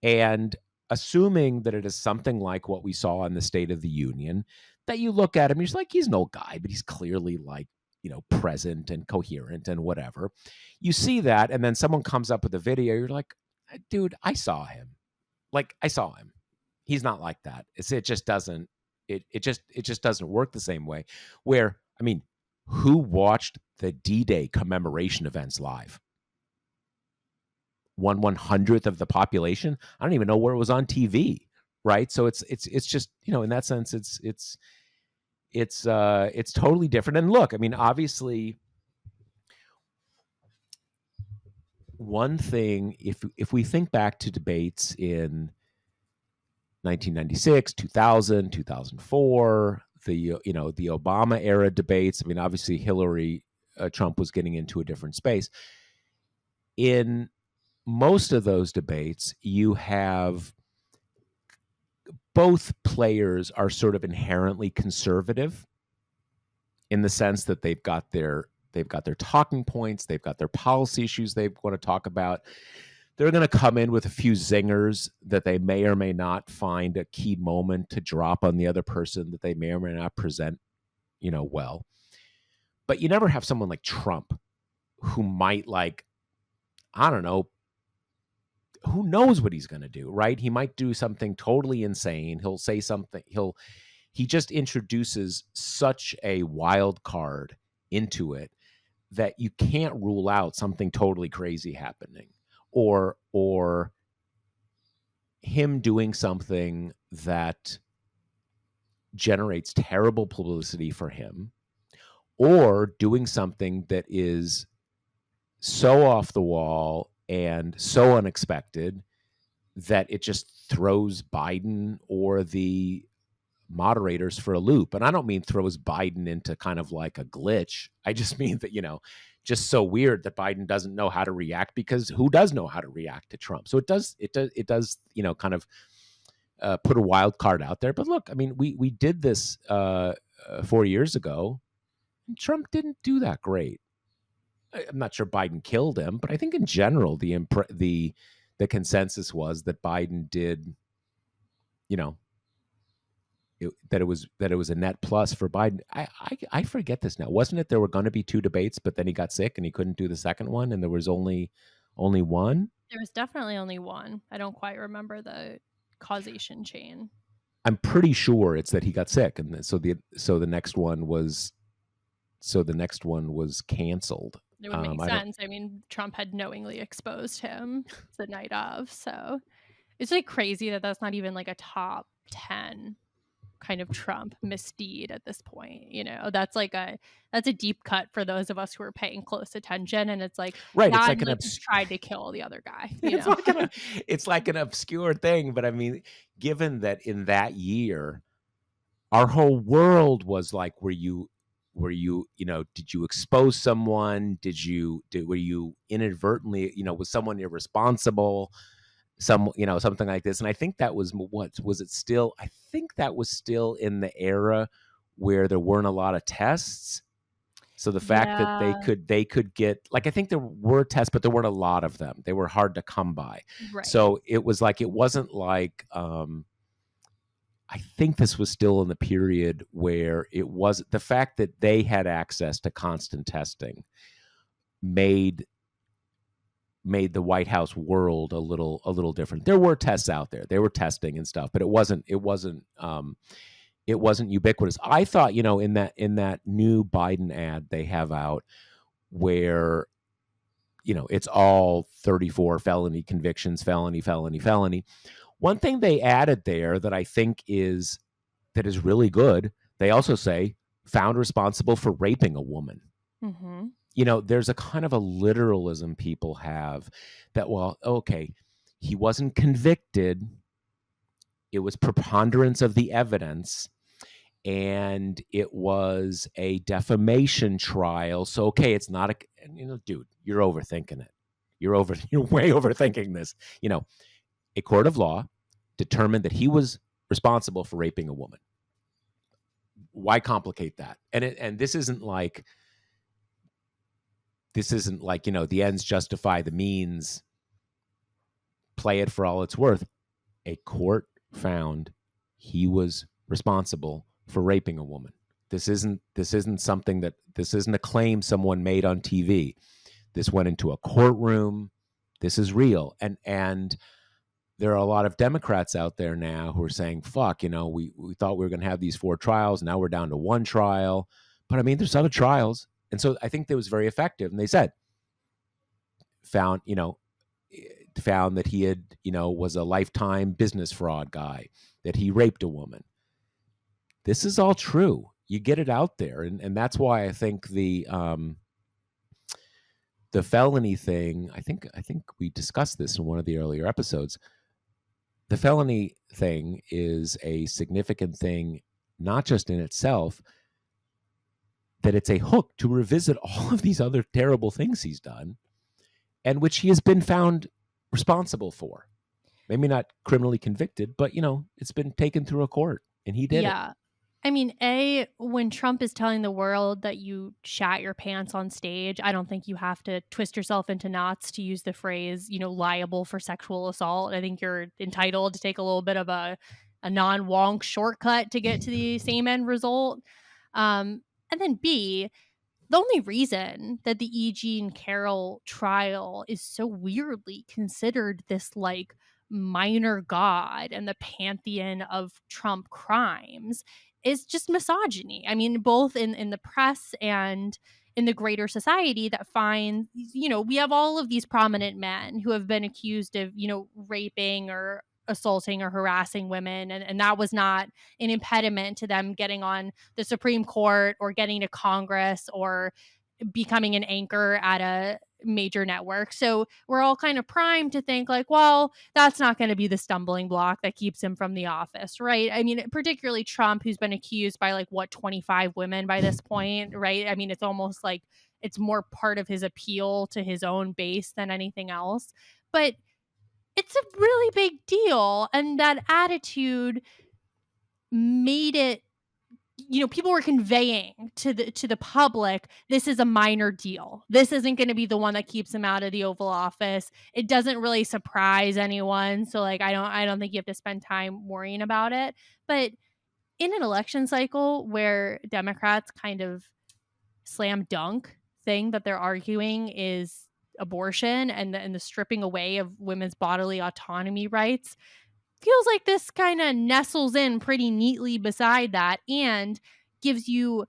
And assuming that it is something like what we saw in the State of the Union, that you look at him, you're just like, he's an old guy, but he's clearly like, present and coherent and whatever. You see that, and then someone comes up with a video, you're like, dude, I saw him. Like, I saw him. He's not like that. It just doesn't. It just doesn't work the same way. Where, I mean, who watched the D-Day commemoration events live? 1/100th of the population. I don't even know where it was on TV, right? So it's just, in that sense, it's totally different. And look, I mean, obviously, one thing, if we think back to debates in 1996, 2000, 2004, the Obama era debates. I mean, obviously Trump was getting into a different space. In most of those debates, you have both players are sort of inherently conservative, in the sense that they've got their talking points, they've got their policy issues they want to talk about. They're going to come in with a few zingers that they may or may not find a key moment to drop on the other person, that they may or may not present, well. But you never have someone like Trump who might, like, I don't know, who knows what he's going to do, right? He might do something totally insane. He'll say something. He just introduces such a wild card into it that you can't rule out something totally crazy happening, or him doing something that generates terrible publicity for him, or doing something that is so off the wall and so unexpected that it just throws Biden or the moderators for a loop. And I don't mean throws Biden into kind of like a glitch. I just mean that, just so weird that Biden doesn't know how to react, because who does know how to react to Trump? So it does, kind of put a wild card out there. But look, I mean, we did this 4 years ago, and Trump didn't do that great. I'm not sure Biden killed him, but I think in general the consensus was that Biden did, you know, that it was a net plus for Biden. I forget this now. Wasn't it there were going to be two debates, but then he got sick and he couldn't do the second one, and there was only one. There was definitely only one. I don't quite remember the causation chain. I'm pretty sure it's that he got sick, and so the next one was canceled. It would make I don't. sense. I mean, Trump had knowingly exposed him the night of, so it's, like, crazy that that's not even, like, a top 10 kind of Trump misdeed at this point, you know? That's a deep cut for those of us who are paying close attention, and it's like, Right, yeah, and, like, tried to kill the other guy, you it's know? like it's like an obscure thing, but I mean, given that in that year our whole world was like, did you expose someone? Were you inadvertently, was someone irresponsible? Something like this. And I think that was what was it still? I think that was still in the era where there weren't a lot of tests. So the fact that Yeah, they could get, like, I think there were tests, but there weren't a lot of them. They were hard to come by. right. So it wasn't like I think this was still in the period where it was the fact that they had access to constant testing made the White House world a little different. There were tests out there. They were testing and stuff, but it wasn't ubiquitous. I thought, in that new Biden ad they have out where it's all 34 felony convictions, felony, felony, felony. One thing they added there that is really good. They also say found responsible for raping a woman. Mhm. There's a kind of a literalism people have that, well, okay, he wasn't convicted. It was preponderance of the evidence and it was a defamation trial. So, okay, it's not dude, you're overthinking it. You're way overthinking this. A court of law determined that he was responsible for raping a woman. Why complicate that? And this isn't like the ends justify the means, play it for all it's worth. A court found he was responsible for raping a woman. This isn't something this isn't a claim someone made on TV. This went into a courtroom. This is real. And there are a lot of Democrats out there now who are saying, fuck, we thought we were going to have these 4 trials. Now we're down to 1 trial. But I mean, there's other trials. And so I think that was very effective. And they said, found, found that he had, was a lifetime business fraud guy, that he raped a woman. This is all true. You get it out there. And that's why I think the felony thing, I think we discussed this in one of the earlier episodes. The felony thing is a significant thing, not just in itself, that it's a hook to revisit all of these other terrible things he's done and which he has been found responsible for. Maybe not criminally convicted, but it's been taken through a court and he did it. Yeah. I mean, when Trump is telling the world that you shat your pants on stage, I don't think you have to twist yourself into knots to use the phrase, liable for sexual assault. I think you're entitled to take a little bit of a non-wonk shortcut to get to the same end result. And then B, the only reason that the E. Jean Carroll trial is so weirdly considered this, like, minor god and the pantheon of Trump crimes is just misogyny. I mean, both in the press and in the greater society that find, we have all of these prominent men who have been accused of, raping or assaulting or harassing women. And that was not an impediment to them getting on the Supreme Court or getting to Congress or becoming an anchor at a major network. So we're all kind of primed to think like, well, that's not going to be the stumbling block that keeps him from the office, right? I mean, particularly Trump, who's been accused by 25 women by this point, right? I mean, it's almost like it's more part of his appeal to his own base than anything else. But it's a really big deal. And that attitude made it people were conveying to the public, this is a minor deal. This isn't going to be the one that keeps him out of the Oval Office. It doesn't really surprise anyone. So like I don't think you have to spend time worrying about it. But in an election cycle where Democrats kind of slam dunk thing that they're arguing is abortion and the stripping away of women's bodily autonomy rights, feels like this kind of nestles in pretty neatly beside that and gives you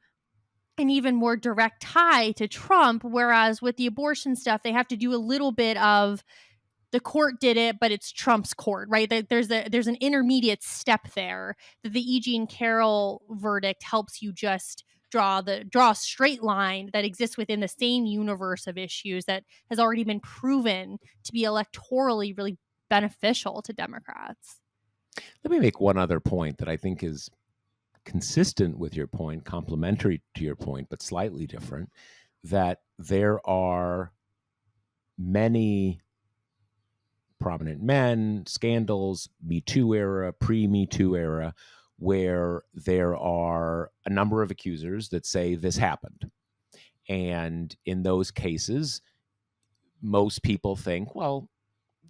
an even more direct tie to Trump. Whereas with the abortion stuff, they have to do a little bit of the court did it, but it's Trump's court, right? There's an intermediate step there that the E. Jean Carroll verdict helps you just draw a straight line that exists within the same universe of issues that has already been proven to be electorally really beneficial to Democrats. Let me make one other point that I think is consistent with your point, complementary to your point, but slightly different, that there are many prominent men, scandals, Me Too era, pre-Me Too era, where there are a number of accusers that say this happened. And in those cases, most people think, well,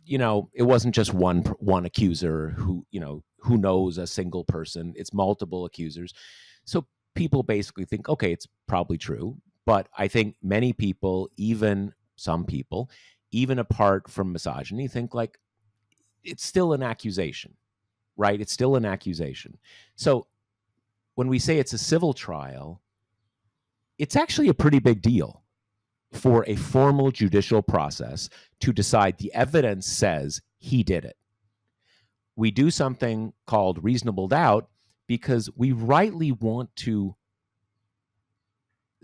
it wasn't just one accuser who knows a single person. It's multiple accusers. So people basically think, okay, it's probably true. But I think many people, even some people, even apart from misogyny, think like it's still an accusation, right? It's still an accusation. So when we say it's a civil trial, it's actually a pretty big deal for a formal judicial process to decide the evidence says he did it. We do something called reasonable doubt because we rightly want to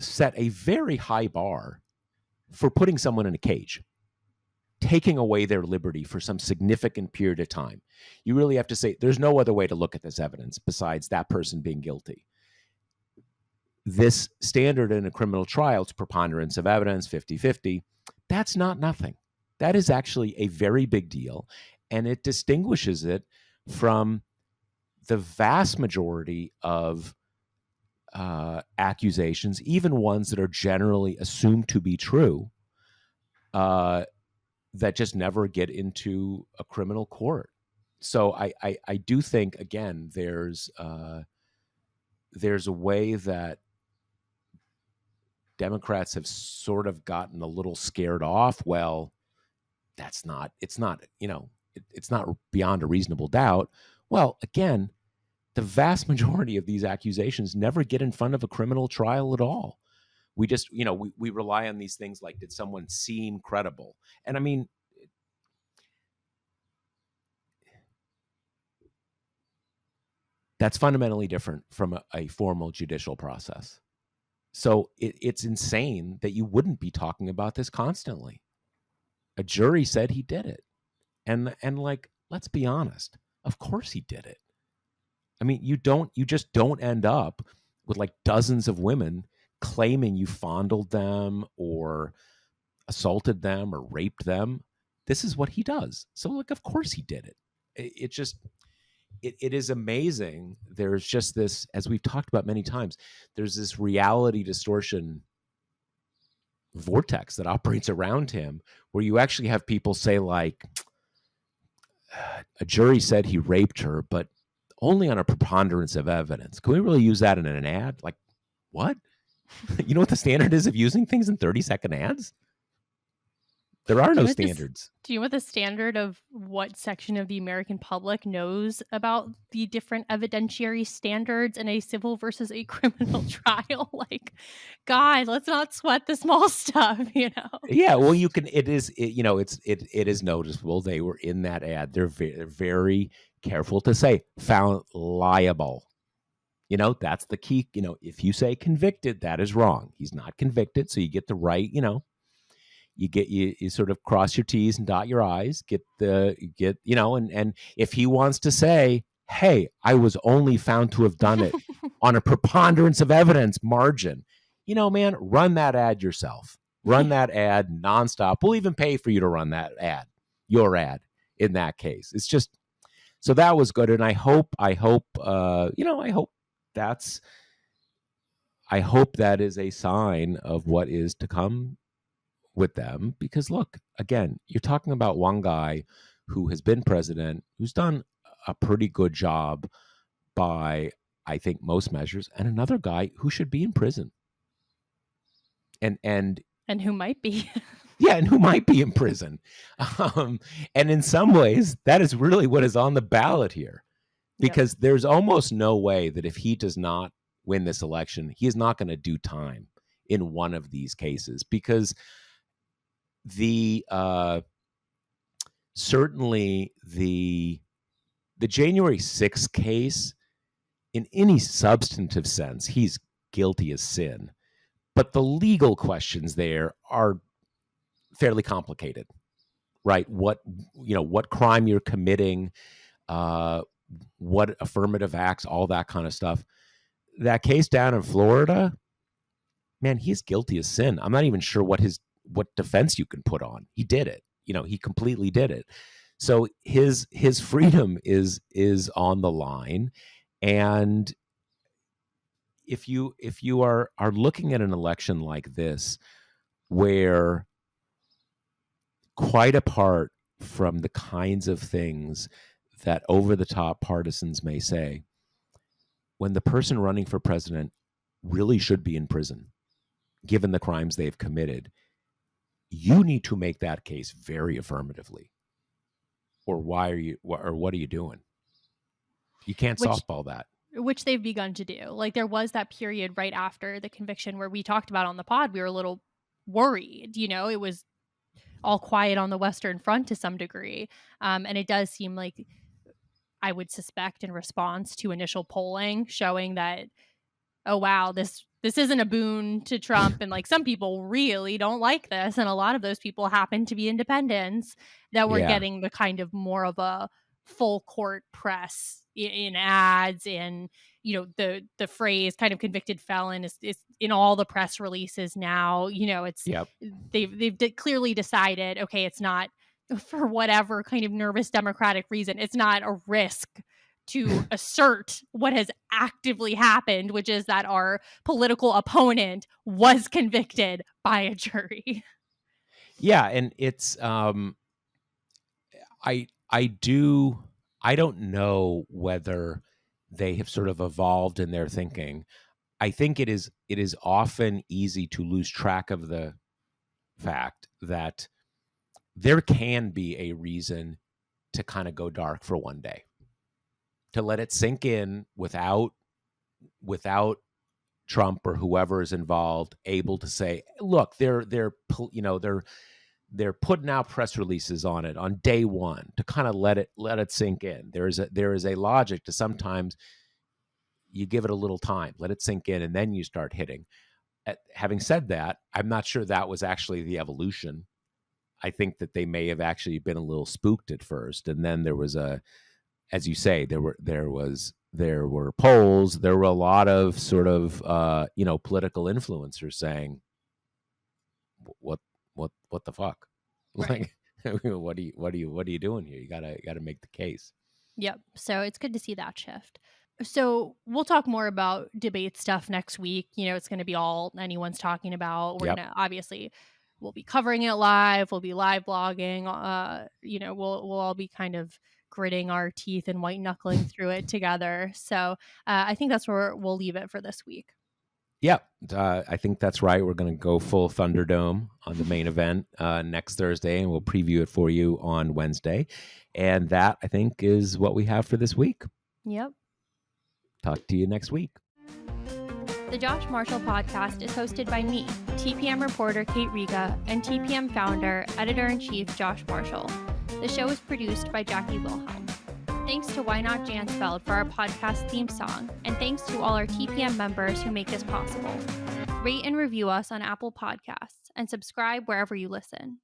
set a very high bar for putting someone in a cage, taking away their liberty for some significant period of time. You really have to say, there's no other way to look at this evidence besides that person being guilty. This standard in a criminal trial, it's preponderance of evidence, 50-50, that's not nothing. That is actually a very big deal, and it distinguishes it from the vast majority of accusations, even ones that are generally assumed to be true, that just never get into a criminal court. So I do think, again, there's a way that Democrats have sort of gotten a little scared off. Well, it's not beyond a reasonable doubt. Well, again, the vast majority of these accusations never get in front of a criminal trial at all. We just, we rely on these things like, did someone seem credible? And I mean, that's fundamentally different from a formal judicial process. So it's insane that you wouldn't be talking about this constantly. A jury said he did it. And like, let's be honest, of course he did it. I mean, you just don't end up with like dozens of women claiming you fondled them or assaulted them or raped them. This is what he does. So like, of course he did it. It is amazing. There's just this, as we've talked about many times, there's this reality distortion vortex that operates around him where you actually have people say like, a jury said he raped her, but only on a preponderance of evidence. Can we really use that in an ad? Like, what? You know what the standard is of using things in 30-second ads? There are no standards. Do you know what the standard of what section of the American public knows about the different evidentiary standards in a civil versus a criminal trial? Like, God, let's not sweat the small stuff, Yeah, well, you can. It is noticeable. They were in that ad. They're very careful to say found liable. That's the key. If you say convicted, that is wrong. He's not convicted, so you get the right. You sort of cross your T's and dot your I's, and if he wants to say, hey, I was only found to have done it on a preponderance of evidence margin, man, run that ad yourself. Run that ad nonstop. We'll even pay for you to run that ad, your ad in that case. It's just, so that was good. And I hope that's I hope that is a sign of what is to come with them. Because look, again, you're talking about one guy who has been president, who's done a pretty good job by, I think, most measures, and another guy who should be in prison. And And who might be. yeah, and who might be in prison. Um, and in some ways, that is really what is on the ballot here, Yep. because there's almost no way that if he does not win this election, he is not going to do time in one of these cases, because the certainly the January 6th case, in any substantive sense, he's guilty as sin. But the legal questions there are fairly complicated, right? What crime you're committing, what affirmative acts, all that kind of stuff. That case down in Florida, man, he's guilty as sin. I'm not even sure what defense you can put on. He did it. He completely did it. So his freedom is on the line. And if you are looking at an election like this, where, quite apart from the kinds of things that over the top partisans may say, when the person running for president really should be in prison, given the crimes they've committed, you need to make that case very affirmatively. Or what are you doing? You can't Which softball that. which they've begun to do. Like, there was that period right after the conviction where we talked about on the pod, we were a little worried. It was all quiet on the Western Front to some degree. And it does seem like, I would suspect, in response to initial polling showing that, oh wow, this isn't a boon to Trump, and like, some people really don't like this, and a lot of those people happen to be independents, that we're Yeah. getting the kind of more of a full court press in ads, in the phrase kind of convicted felon is in all the press releases now. It's Yep. they've clearly decided, okay, it's not, for whatever kind of nervous Democratic reason, it's not a risk to assert what has actively happened, which is that our political opponent was convicted by a jury. Yeah, and it's I don't know whether they have sort of evolved in their thinking. I think it is often easy to lose track of the fact that there can be a reason to kind of go dark for one day, to let it sink in without Trump or whoever is involved able to say, look, they're putting out press releases on it on day one to kind of let it sink in. There is a logic to sometimes you give it a little time, let it sink in, and then you start hitting. Having said that, I'm not sure that was actually the evolution. I think that they may have actually been a little spooked at first, and then there was as you say, there were polls, there were a lot of sort of political influencers saying, what the fuck, Right. like, what are you doing here? You gotta make the case. Yep. So it's good to see that shift. So we'll talk more about debate stuff next week. It's going to be all anyone's talking about. We're Yep. going to, obviously, we'll be covering it live. We'll be live blogging. We'll all be kind of gritting our teeth and white knuckling through it together. So I think that's where we'll leave it for this week. Yep. I think that's right. We're going to go full Thunderdome on the main event next Thursday, and we'll preview it for you on Wednesday. And that, I think, is what we have for this week. Yep. Talk to you next week. The Josh Marshall podcast is hosted by me, TPM reporter Kate Riga, and TPM founder, editor-in-chief Josh Marshall. The show is produced by Jackie Wilhelm. Thanks to Why Not Jansfeld for our podcast theme song, and thanks to all our TPM members who make this possible. Rate and review us on Apple Podcasts, and subscribe wherever you listen.